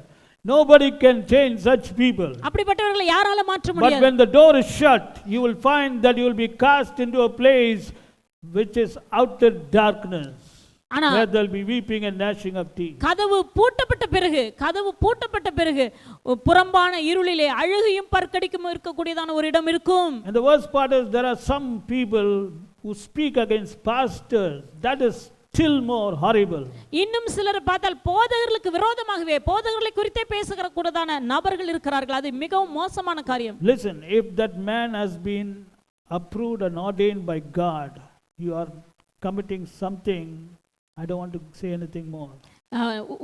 Nobody can change such people. அப்படிப்பட்டவர்களை யாரால மாற்ற முடியாது. But when the door is shut, you will find that you will be cast into a place which is outer darkness. Where there will be weeping and gnashing of teeth. கதவு பூட்டப்பட்ட பிறகு புறம்பான இருளிலே அழுகையும் பற்கடிக்கும் இருக்கக்கூடியதான ஒரு இடம் இருக்கும். And the worst part is there are some people who speak against pastors. That is still more horrible. இன்னும் சிலர் பார்த்தால் போதகர்களுக்கு விரோதமாகவே போதகர்களை குறித்தே பேசுகிற கூடதான நபர்கள் இருக்கிறார்கள். அது மிகவும் மோசமான காரியம். Listen, if that man has been approved and ordained by God, you are committing something. I don't want to say anything more.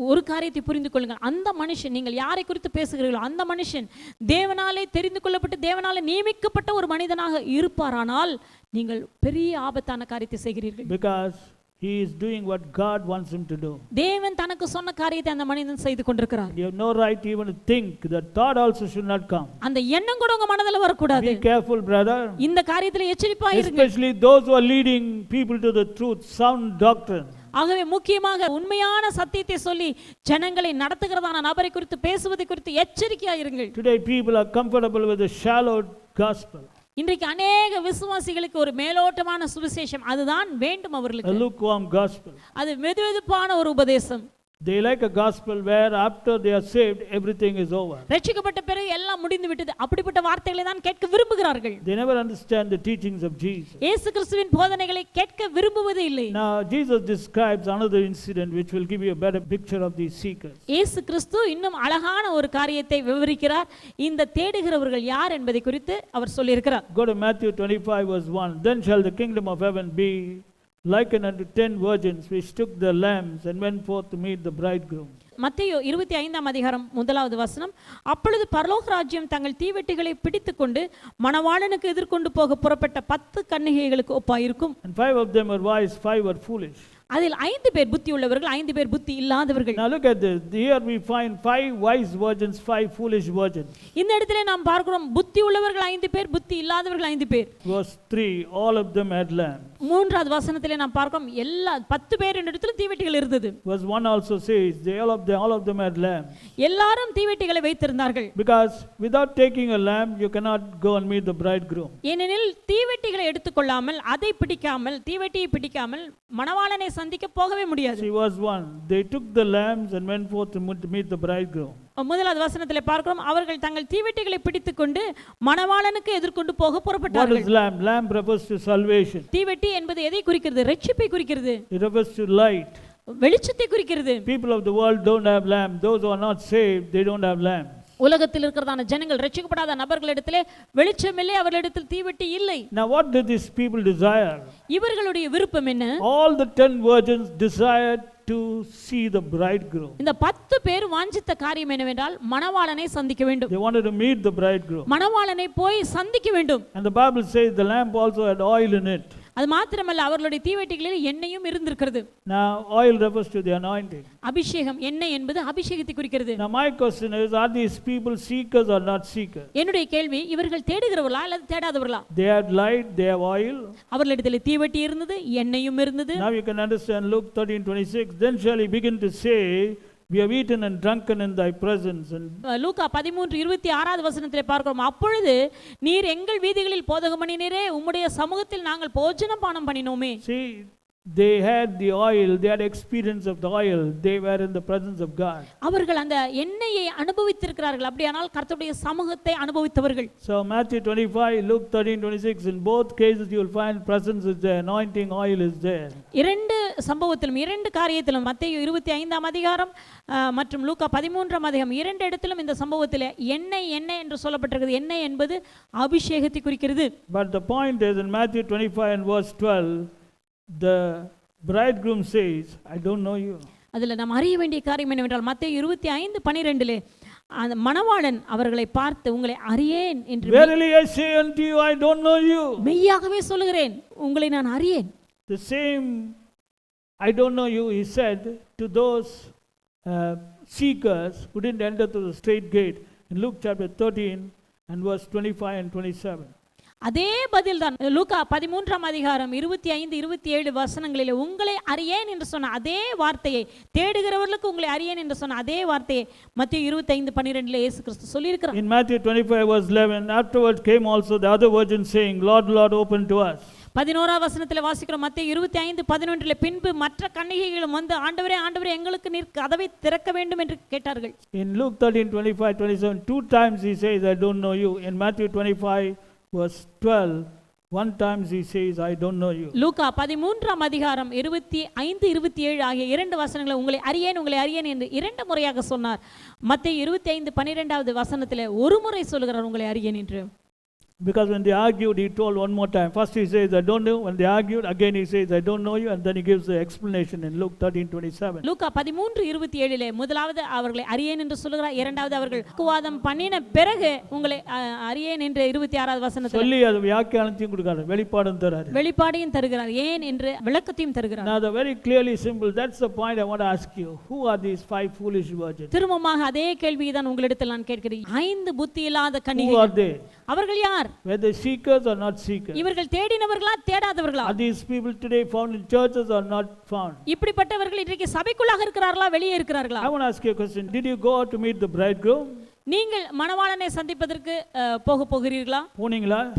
ஒரு காரியத்தை புரிந்து கொள்ளுங்கள். அந்த மனுஷன், நீங்கள் யாரை குறித்து பேசுகிறீர்களோ அந்த மனுஷன் தேவனாலே தெரிந்து கொள்ளப்பட்டு தேவனாலே நியமிக்கப்பட்ட ஒரு மனிதனாக இருப்பாரானால் நீங்கள் பெரிய ஆபத்தான காரியத்தை செய்கிறீர்கள். Because he is doing what God wants him to do. தேவன் தனக்கு சொன்ன காரியத்தை அந்த மனிதன் செய்து கொண்டிருக்கிறார். You have no right even to think. That thought also should not come. அந்த எண்ணம் கூட உங்க மனதில வர கூடாது. Be careful, brother. இந்த காரியத்திலே எச்சரிப்பாய் இருங்க. Especially those who are leading people to the truth, sound doctrine. ஆகவே முக்கியமாக உண்மையான சத்தியத்தை சொல்லி ஜனங்களை நடத்துகிறதான நபரை குறித்து பேசுவதை குறித்து எச்சரிக்கையாக இருங்கள். Today people are comfortable with the shallow gospel. இன்றைக்கு அநேக விசுவாசிகளுக்கு ஒரு மேலோட்டமான சுவிசேஷம் அதுதான் வேண்டும் a அவர்களுக்கு. lukewarm gospel. அது மெதுமெதுப்பான ஒரு உபதேசம். They like a gospel where after they are saved everything is over. ரட்சிக்கப்பட்ட பிறகு எல்லாம் முடிந்து விட்டது அப்படிப்பட்ட வார்த்தைகளை தான் கேட்க விரும்புகிறார்கள். They never understand the teachings of Jesus. இயேசு கிறிஸ்துவின் போதனைகளை கேட்க விரும்புவது இல்லை. Now Jesus describes another incident which will give you a better picture of these seekers. இயேசு கிறிஸ்து இன்னும் அழகான ஒரு காரியத்தை விவரிக்கிறார். இந்த தேடுகிறவர்கள் யார் என்பதை குறித்து அவர் சொல்லியிருக்கிறார். Go to Matthew 25 verse 1. Then shall the kingdom of heaven be likened unto 10 virgins which took their lamps and went forth to meet the bridegroom. மத்தேயு 25ஆம் அதிகாரம் முதலாவது வசனம். அப்பொழுது பரலோக ராஜ்யம் தங்கள் தீவெட்டிகளை பிடித்துக்கொண்டு மணவாளனுக்கு எதிர்கொண்டு போக புறப்பட்ட 10 கன்னிகைகளுக்கு ஒப்பாயிருக்கும். And 5 of them were wise, 5 were foolish. அதில் 5 பேர் புத்தி உள்ளவர்கள், 5 பேர் புத்தி இல்லாதவர்கள். Now look at this. Here we find 5 wise virgins, 5 foolish virgins. இந்த இடத்திலே நாம் பார்க்கிறோம் புத்தி உள்ளவர்கள் 5 பேர், புத்தி இல்லாதவர்கள் 5 பேர். Verse 3, all of them had lamps. மூன்றாவது வசனத்திலே நாம் பார்க்கிறோம் எல்லா 10 பேர் இடத்துல தீவெட்டிகள் இருந்தது. Verse 1 also says all of them had lamps. எல்லாரும் தீவெட்டிகளை வைத்திருந்தார்கள். Because without taking a lamp you cannot go and meet the bridegroom. ஏனெனில் தீவெட்டிகளை எடுத்துக்கொள்ளாமல், அதை பிடிக்காமல், தீவெட்டியை பிடிக்காமல் மணவாளனை சந்திக்க போகவே முடியாது. See verse 1, they took the lamps and went forth to meet the bridegroom. முதலாவது வசனத்திலே பார்க்கிறோம் அவர்கள் தங்கள் தீவெட்டிகளை பிடித்துக்கொண்டு மணவாளனுக்கு எதிர்கொண்டு போக புறப்பட்டார்கள். What is lamp? Lamp refers to salvation. தீவெட்டி என்பது எதை குறிக்கிறது? ரட்சிப்பை குறிக்கிறது. It refers to light. வெளிச்சத்தை குறிக்கிறது. People of the world don't have lamp. Those who are not saved, they don't have lamp. உலகத்தில் இருக்கிறதான ஜனங்கள், ரட்சிக்கப்படாத நபர்களிடத்திலே வெளிச்சம் இல்லை, அவர்களிடத்தில் தீவெட்டி இல்லை. Now what did these people desire? இவர்களுடைய விருப்பம் என்ன? All the 10 virgins desired to see the bridegroom. இந்த 10 பேர் வாஞ்சித்த காரியம் என்னவென்றால் மணவாளனை சந்திக்க வேண்டும். They wanted to meet the bridegroom. மணவாளனை போய் சந்திக்க வேண்டும். And the Bible says the lamp also had oil in it. அது மாத்திரமல்ல அவர்களுடைய தீவெட்டிகளில் எண்ணெயும் இருந்திருக்கிறது. Now oil refers to the anointing. அபிஷேகம், எண்ணெய் என்பது அபிஷேகத்தை குறிக்கிறது. Now my question is, are these people seekers or not seekers? என்னுடைய கேள்வி, இவர்கள் தேடுகிறவர்களா அல்லது தேடாதவர்களா? They had light, they have oil. அவர்களிடத்தில் தீவெட்டி இருந்தது, எண்ணெயும் இருந்தது. Now you can understand Luke 13:26. Then shall he begin to say, we have eaten and drunken in thy presence. And லூக்கா 13:26 வசனத்திலே பார்க்கிறோம், அப்பொழுது நீர் எங்கள் வீதிகளில் போதகம் பண்ணினீரே, உம்முடைய சமூகத்தில் நாங்கள் போஜனம் பானம் பண்ணினோமே. see, they had the oil, they had experience of the oil, they were in the presence of God. அவர்கள் அந்த எண்ணெயை அனுபவித்திருக்கிறார்கள், அப்படியானால் கர்த்தருடைய சமூகத்தை அனுபவித்தவர்கள். So Matthew 25, Luke 13:26, in both cases you will find presence is there, anointing oil is there. இரண்டு சம்பவத்திலும், இரண்டு காரியத்திலும், மத்தேயு 25ஆம் அதிகாரம் மற்றும் லூக்கா 13ஆம் அதிகாரம் இரண்டு இடத்திலும் இந்த சம்பவத்தில் எண்ணெய் எண்ணெய் என்று சொல்லப்பட்டிருக்கிறது. எண்ணெய் என்பது அபிஷேகத்தை குறிக்கிறது. But the point is, in Matthew 25 and verse 12, the bridegroom says, I don't know you. அதில் நாம் அறிய வேண்டிய காரியம் என்னவென்றால் மத்தேயு 25:12 அந்த மணவாளன் அவர்களை பார்த்து உங்களை அறியேன் என்று, Verily I say unto you, I don't know you. மெய்யாகவே சொல்லுகிறேன் உங்களை நான் அறியேன். The same I don't know you he said to those seekers who didn't enter through the straight gate in Luke chapter 13 and verse 25 and 27. அதே பதில் தான் லூக்கா 13ஆம் அதிகாரம் 25-27 வசனங்களிலே உங்களை அறியேன் என்று சொன்ன அதே வார்த்தையை, தேடுகிறவர்களுக்கு உங்களை அறியேன் என்று சொன்ன அதே வார்த்தையை மத்தேயு 25:12 இயேசு கிறிஸ்து சொல்லியிருக்கிறார். In Matthew 25 verse 11, afterwards came also the other virgins saying, Lord, Lord, open to us. 11ஆம் வசனத்தில் வாசிக்கிறோம் மத்தேயு 25:11 பின்பு மற்ற கன்னிகைகளும் வந்து ஆண்டவரே ஆண்டவரே எங்களுக்கு நீர் கதவை திறக்க வேண்டும் என்று கேட்டார்கள். In Luke 13:25-27, 2 times he says, I don't know you. In Matthew 25 verse 12, 1 time he says, I don't know you. லூக்கா 13ஆம் அதிகாரம் 25-27 ஆகிய இரண்டு வசனங்களை உங்களை அறியேன் என்று இரண்டு முறையாக சொன்னார். மத்தேயு 25:12 வசனத்திலே ஒரு முறை சொல்கிறார் உங்களை அறியேன் என்று. Because when they argued, he told one more time. First he says, I don't know. When they argued, again he says, I don't know you. And then he gives the explanation in Luke 13:27. லூக்கா 13:27 முதலாவது அவர்களை அறியேன் என்று சொல்கிறார், இரண்டாவது அவர்கள் வாக்குவாதம் பண்ணின பிறகு உங்களை அறியேன் என்று 26வது வசனத்தில் சொல்லி அது வியாக்கியானத்தையும் கொடுக்கிறார், வெளிப்பாடும் தரார், வெளிப்பாடையும் தருகிறார், ஏன் என்று விளக்கத்தையும் தருகிறார். Now the very clearly simple, that's the point I want to ask you. Who are these 5 foolish virgins? திரும்பமாக அதே கேள்வியை தான் உங்களிடத்தில் நான் கேட்கிறேன். 5 புத்தி இல்லாத Who கன்னிகைகள் are they? அவர்கள் யார்? Were they seekers or not seekers? இவர்கள் தேடினவர்களா தேடாதவர்களா? Are these people today found in churches or not found? இப்படிப்பட்டவர்கள் இன்றைக்கு சபைக்குள்ளாக இருக்கிறார்களா வெளியே இருக்கிறார்களா? I want to ask you a question. Did you go out to meet the bridegroom? நீங்கள் மணவாளனை சந்திப்பதற்கு போகிறீர்களா?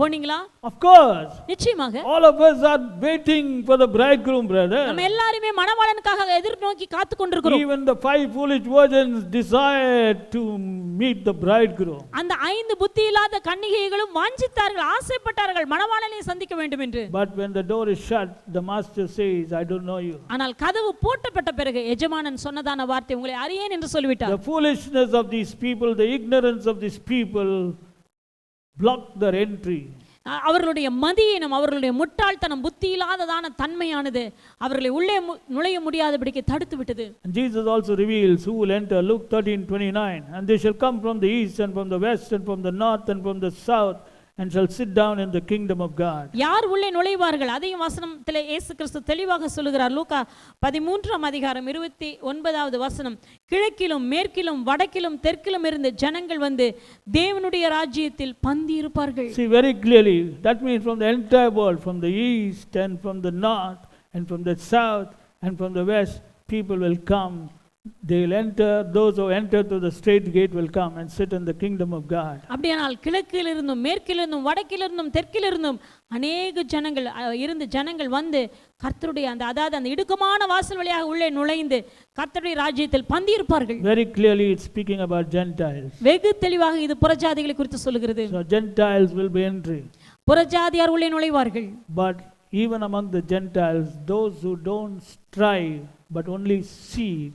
போனீங்களா? Of course. நிச்சயமாக. All of us are waiting for the bridegroom, brother. நம்ம எல்லாரும் மணவாளனுக்காக எதிர்நோக்கி காத்து கொண்டிருக்கிறோம். Even the 5 foolish virgins desired to meet the bridegroom. அந்த 5 புத்தி இல்லாத கன்னிகைகளும் வாஞ்சித்தார்கள், ஆசைப்பட்டார்கள் மணவாளனை சந்திக்க வேண்டும் என்று. But when the door is shut, the master says, I don't know you. ஆனால் கதவு பூட்டப்பட்ட பிறகு எஜமானன் சொன்னதான வார்த்தை, உங்களை அறியேன் என்று சொல்லிவிட்டார். The foolishness of these people, the ignorance of these people blocked their entry. அவர்களுடைய மதியினம், அவர்களுடைய முட்டாள்தனம், புத்தி இல்லாததான தன்மையானது அவர்களை உள்ளே நுழைய முடியாதபடிக்கு தடுத்து விட்டது. And Jesus also reveals who will enter. Luke 13:29, and they shall come from the east and from the west and from the north and from the south and shall sit down in the kingdom of God. யார் உள்ளே நுழைவார்கள்? அதையும் வசனத்திலே இயேசு கிறிஸ்து தெளிவாக சொல்லுகிறார். லூக்கா 13ஆம் அதிகாரம் 29வது வசனம், கிழக்கிலும் மேற்கிலும் வடக்கிலும் தெற்கிலும் இருந்து ஜனங்கள் வந்து தேவனுடைய ராஜ்யத்தில் பந்தி இருப்பார்கள். See very clearly, that means from the entire world, from the east and from the north and from the south and from the west, people will come. They will enter. Those who enter through the straight gate will come and sit in the kingdom of God. அப்படியானால் கிழக்கிலிருந்தும் மேற்கிலிருந்தும் வடக்கிலிருந்தும் தெற்கிலிருந்தும் அநேக ஜனங்கள் இருந்து ஜனங்கள் வந்து கர்த்தருடைய அதாவது அந்த இடுக்கமான வாசல் வழியாக உள்ளே நுழைந்து கர்த்தருடைய ராஜ்யத்தில் பந்தி இருப்பார்கள். Very clearly it's speaking about Gentiles. வெகு தெளிவாக இது புறஜாதிகளை குறித்து சொல்லுகிறது. So Gentiles will be entering. புறஜாதியார் உள்ளே நுழைவார்கள். But even among the Gentiles, those who don't strive but only seek,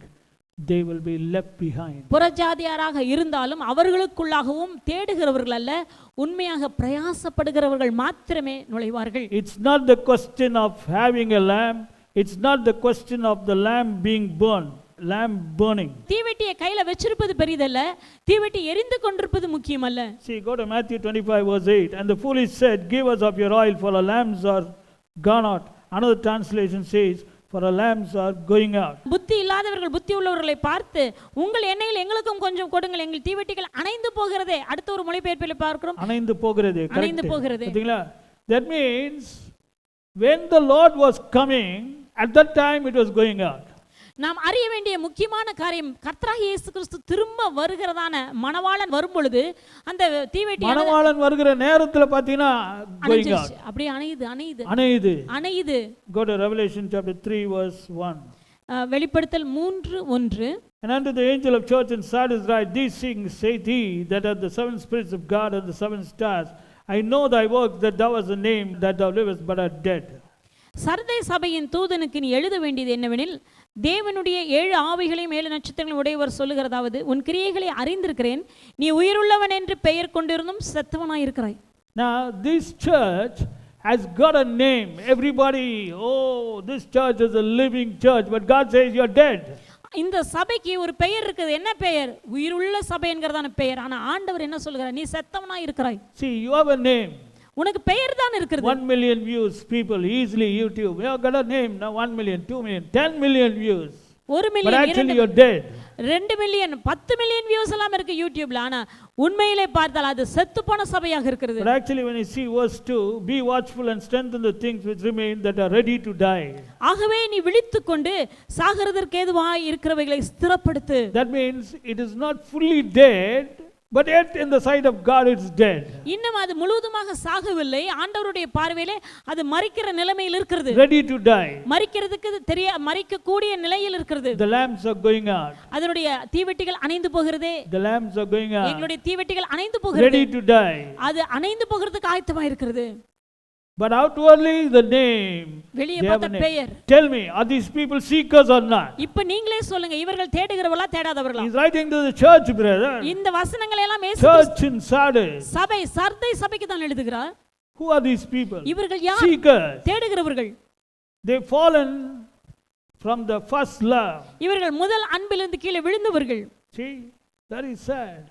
they will be left behind. புறஜாதியாராக இருந்தாலும் அவர்களுக்குள்ளாகவும் தேடுகிறவர்கள் அல்ல, உண்மையாக பிரயாசப்படுகிறவர்கள் மாத்திரமே நுழைவார்கள். It's not the question of having a lamb, it's not the question of the lamb being burned, lamb burning. தீவெட்டியை கையில வச்சிருப்பது பெரிதல்ல, தீவெட்டி எரிந்து கொண்டிருப்பது முக்கியமல்ல. See, go to Matthew 25 verse 8, and the foolish said, give us of your oil, for our lamps are gone out. Another translation says, for our lamps are going out. புத்தி இல்லாதவர்கள் புத்தி உள்ளவர்களை பார்த்து, உங்கள் எண்ணெயில் எங்களுக்கும் கொஞ்சம் கொடுங்கள், எங்கள் தீவெட்டிகள் அணைந்து போகிறதே. அடுத்த ஒரு மொழிபெயர்ப்பில் பார்க்கிறோம், அணைந்து போகிறதே. அணைந்து போகிறதே. பாத்தீங்களா? That means when the Lord was coming, at that time it was going out. நாம் அறிய வேண்டிய முக்கியமான காரியம், கர்த்தராகிய இயேசு கிறிஸ்து திரும்ப வருகிறதான மணவாளன் வரும் பொழுது அந்த தீவெட்டி மணவாளன் வருகிற நேரத்துல பாத்தீங்கன்னா going out. அப்படியே அணையுது அணையுது அணையுது அணையுது. Go to Revelation chapter 3 verse 1. வெளிப்படுத்தல் 3:1. And unto the angel of church in Sardis write, these things saith he that hath the 7 spirits of God and the 7 stars. I know thy works, that thou hast a name, that thou livest but art dead. Sardis சபையின் தூதனுக்கு நீ எழுத வேண்டியது என்னவெனில், தேவனுடைய 7 ஆவிகளையும் 7 நட்சத்திரங்களும் உடையவர் சொல்லுகிறதாவது, உன் கிரியைகளை அறிந்திருக்கிறேன், நீ உயிருள்ளவன் என்று பெயர் கொண்டிருந்தும் செத்தவனாய் இருக்கிறாய். Now this church has got a name. Everybody, oh, this church is a living church, but God says you are dead. இந்த சபைக்கு ஒரு பெயர் இருக்குது. என்ன பெயர்? உயிருள்ள சபை என்கிறதான பெயர். ஆனா ஆண்டவர் என்ன சொல்கிறார்? நீ செத்தவனாய் இருக்கிறாய். See, you have a name. உனக்கு பெயர் தான் இருக்குது. 1 million views, people easily YouTube. You have got a name now. 1 million, 2 million, 10 million views. 1 million. But actually you are dead. 2 million 10 million views எல்லாம் இருக்கு யூடியூப்ல. ஆனா உண்மையிலே பார்த்தால் அது செத்து போன சபையாக இருக்கிறது. But actually when you see verse 2, be watchful and strengthen the things which remain that are ready to die. ஆகவே நீ விழித்துக்கொண்டு சாகிறதற்கு ஏதுவாய் இருக்கிறவைகளை ஸ்திரப்படுத்து. That means it is not fully dead, but yet in the sight of God it's dead. இன்னும் அது முழுவதுமாக சாகவில்லை, ஆண்டவருடைய பார்வையிலே அது மரிக்கிற நிலைமையில் இருக்கிறது. Ready to die. மரிக்கிறதுக்கு மரிக்க கூடிய நிலையில் இருக்கிறது. The lamps are going out. அதனுடைய தீவெட்டிகள் அணைந்து போகிறதே. The lamps are going out. எங்களுடைய தீவெட்டிகள் அணைந்து போகிறது. Ready to die. அது அணைந்து போகிறதுக்கு ஆயத்தமாக இருக்கிறது. But outwardly the name. வெளியே பார்த்த பெயர். Tell me, are these people seekers or not? இப்போ நீங்களே சொல்லுங்க, இவர்கள் தேடுகிறவர்களா தேடாதவர்களா? He's writing to the church, brother. இந்த வசனங்களை எல்லாம் church in Sardis. சபை சர்தை சபைக்கு தான் எழுதுகிறார். Who are these people? இவர்கள் யார்? Seekers. தேடுகிறவர்கள். They've fallen from the first love. இவர்கள் முதல் அன்பிலிருந்து கீழே விழுந்தவர்கள். See, very sad.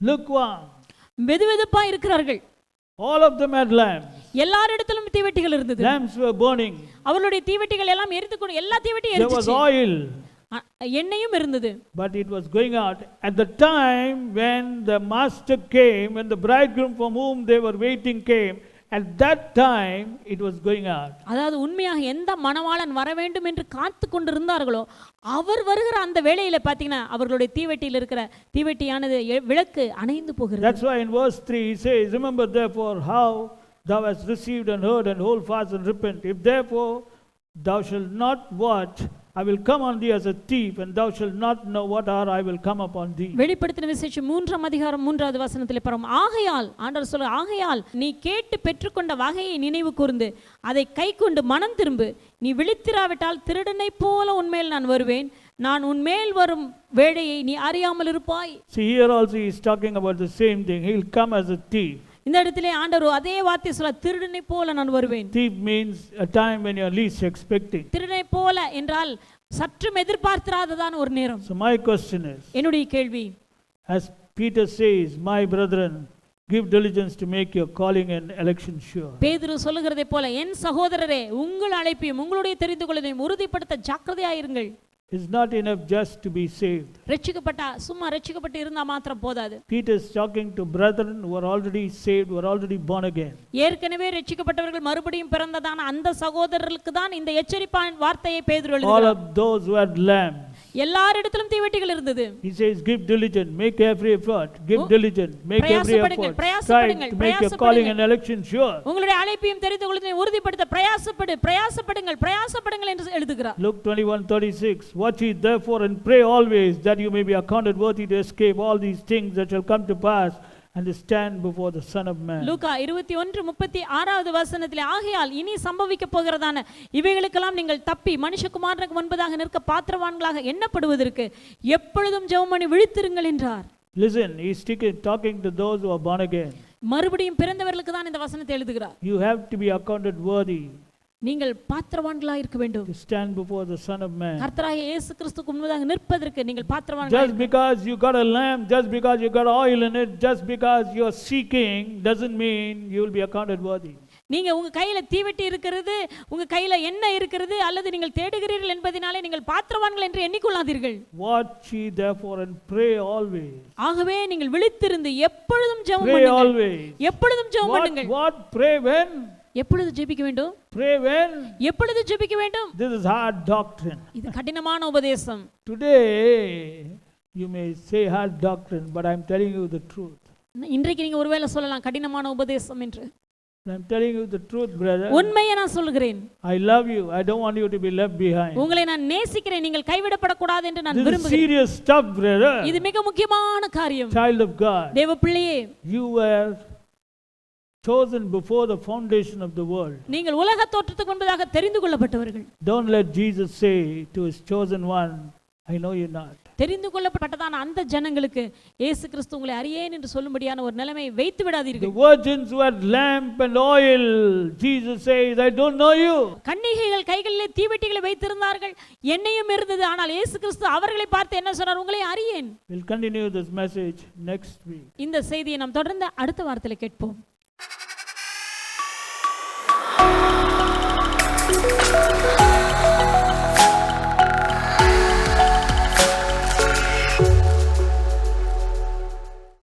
Lukewarm. வெதுவெதுப்பா இருக்கிறார்கள். All of them had lamps. எல்லாரிடத்திலும் தீவெட்டிகள் இருந்தது. Lamps were burning. அவர்களுடைய தீவெட்டிகள் எல்லாம் எரிந்து கொண்டு எல்லா தீவெட்டியும் எரிஞ்சிச்சு. There was oil. எண்ணெயும் இருந்தது. But it was going out at the time when the master came, when the bridegroom from whom they were waiting came. at that time it was going out. அதாவது உண்மையாக எந்த மணவாளன் வர வேண்டும் என்று காத்து கொண்டிருந்தார்களோ அவர் வருகிற அந்த வேளையில பாத்தீங்கன்னா அவர்களுடைய தீவெட்டியில் இருக்கிற தீவெட்டியானது விளக்கு அணைந்து போகிறது. That's why in verse 3 he says, remember therefore how thou hast received and heard, and hold fast and repent. If therefore thou shalt not watch, I will come on thee as a thief, and thou shalt not know what hour I will come upon thee. வெளிப்படுத்தின விசேஷம் 3ஆம் அதிகாரம் 3வது வசனத்திலே பாரும், ஆகையால் ஆண்டவர் சொல்ல, ஆகையால் நீ கேட்டு பெற்றுக்கொண்ட வகையை நினைவு கூர்ந்து அதை கைக்கொண்டு மனம் திரும்பு. நீ விழித்திராவிட்டால் திருடனைப் போல உன்மேல் நான் வருவேன். நான் உன்மேல் வரும் வேளையை நீ அறியாமல் இருப்பாய். See, here also he is talking about the same thing. He will come as a thief. இந்த இடத்திலே ஆண்டவர் அதே வார்த்தை சொல்ல, திருடனை போல நான் வருவேன். Thief means a time when you are least expecting. திருடனை போல என்றால் சற்றும் எதிர்பார்த்திராததான ஒரு நேரம். So my question is, என்னுடைய கேள்வி, as Peter says, my brethren, give diligence to make your calling and election sure. பேதுரு சொல்லுகிறதை போல, என் சகோதரரே உங்கள் அழைப்பையும் உங்களுடைய தெரிந்து கொள்வதையும் உறுதிப்படுத்த ஜாக்கிரதையாயிருங்கள். It's not enough just to be saved. ரட்சிக்கப்பட்ட சும்மா ரட்சிக்கப்பட்டு இருந்தா மாத்திரம் போதாது. Peter is talking to brethren who are already saved, who are already born again. ஏற்கனவே ரட்சிக்கப்பட்டவர்கள் மறுபடியும் பிறந்ததான அந்த சகோதரர்களுக்கு தான் இந்த எச்சரிப்பான் வார்த்தையை பேதுரு All எழுதுகிறார். of those who had lambs. எல்லாரிடத்திலும் தீவெட்டிகள் இருந்தது. He says, give diligence, make every effort, give diligence, make every effort, strive to make your calling and election sure. உங்களுடைய அழைப்பையும் தெரிந்து கொள்வதையும் உறுதிப்படுத்த பிரயாசப்படுங்கள் என்று எழுதுகிறார். Luke 21:36, watch ye therefore and pray always, that you may be accounted worthy to escape all these things that shall come to pass and to stand before the Son of Man. லூக்கா 21:36வது வசனத்திலே, ஆகையால் இனி சம்பவிக்க போகிறதான இவைகளுக்கெல்லாம் நீங்கள் தப்பி மனுஷகுமாரனுக்கு முன்பதாக நிற்க பாத்திரவான்களாக எண்ணப்படுவதற்கு எப்பொழுதும் ஜெபம் பண்ணி விழித்திருங்கள் என்றார். Listen, he is talking to those who are born again. மறுபடியும் பிறந்தவர்களுக்கு தான் இந்த வசனத்தை எழுதுகிறார். You have to be accounted worthy நீங்கள் பாத்திரவான்களாக இருக்க வேண்டும். to stand before the Son of Man. கர்த்தராகிய இயேசு கிறிஸ்துவுக்கு முன்பதாக நிற்பதற்கு நீங்கள் பாத்திரவான்களாக. Just because you got a lamp, just because you got oil in it, just because you are seeking doesn't mean you will be accounted worthy. நீங்க உங்க கையில தீவெட்டி இருக்கிறது, உங்க கையில எண்ணெய் இருக்கிறது, அல்லது நீங்கள் தேடுகிறீர்கள் என்பதனாலே நீங்கள் பாத்திரவான்கள் என்று எண்ணிக்கொள்ளாதீர்கள். Watch ye therefore and pray always. ஆகவே நீங்கள் விழித்திருந்து எப்பொழுதும் ஜெபம் Pray பண்ணுங்கள். always. எப்பொழுதும் ஜெபம் பண்ணுங்கள். What pray when? எப்பொழுது ஜெபிக்க வேண்டும்? Pray when? எப்பொழுது ஜெபிக்க வேண்டும்? This is hard doctrine. இது கடினமான உபதேசம். Today you may say hard doctrine, but I am telling you the truth. இன்றைக்கு நீங்க ஒருவேளை சொல்லலாம் கடினமான உபதேசம் என்று. I am telling you the truth, brother. உண்மையை நான் சொல்கிறேன். I love you. I don't want you to be left behind. உங்களை நான் நேசிக்கிறேன், நீங்கள் கைவிடப்படக்கூடாது என்று நான் This is விரும்புகிறேன். serious stuff, brother. இது மிக முக்கியமான காரியம். Child of God. தேவ பிள்ளையே, You were chosen before the foundation of the world. நீங்கள் உலக தோற்றத்துக்கு முன்பதாக தெரிந்து கொள்ளப்பட்டவர்கள். Don't let Jesus say to his chosen one, I know you not. தெரிந்து கொள்ளப்பட்டதான அந்த ஜனங்களுக்கு இயேசு கிறிஸ்து உங்களை அறியேன் என்று சொல்லும்படியான ஒரு நிலைமையை வைத்து விடாதீர்கள். The virgins who had lamp and oil, Jesus says, I don't know you. கன்னிகைகள் கைகளிலே தீவெட்டிகளை வைத்திருந்தார்கள், எண்ணெயும் இருந்தது, ஆனால் இயேசு கிறிஸ்து அவர்களை பார்த்து என்ன சொன்னார்? உங்களை அறியேன். We'll continue this message next week. இந்த செய்தியை நாம் தொடர்ந்து அடுத்த வாரத்தில் கேட்போம்.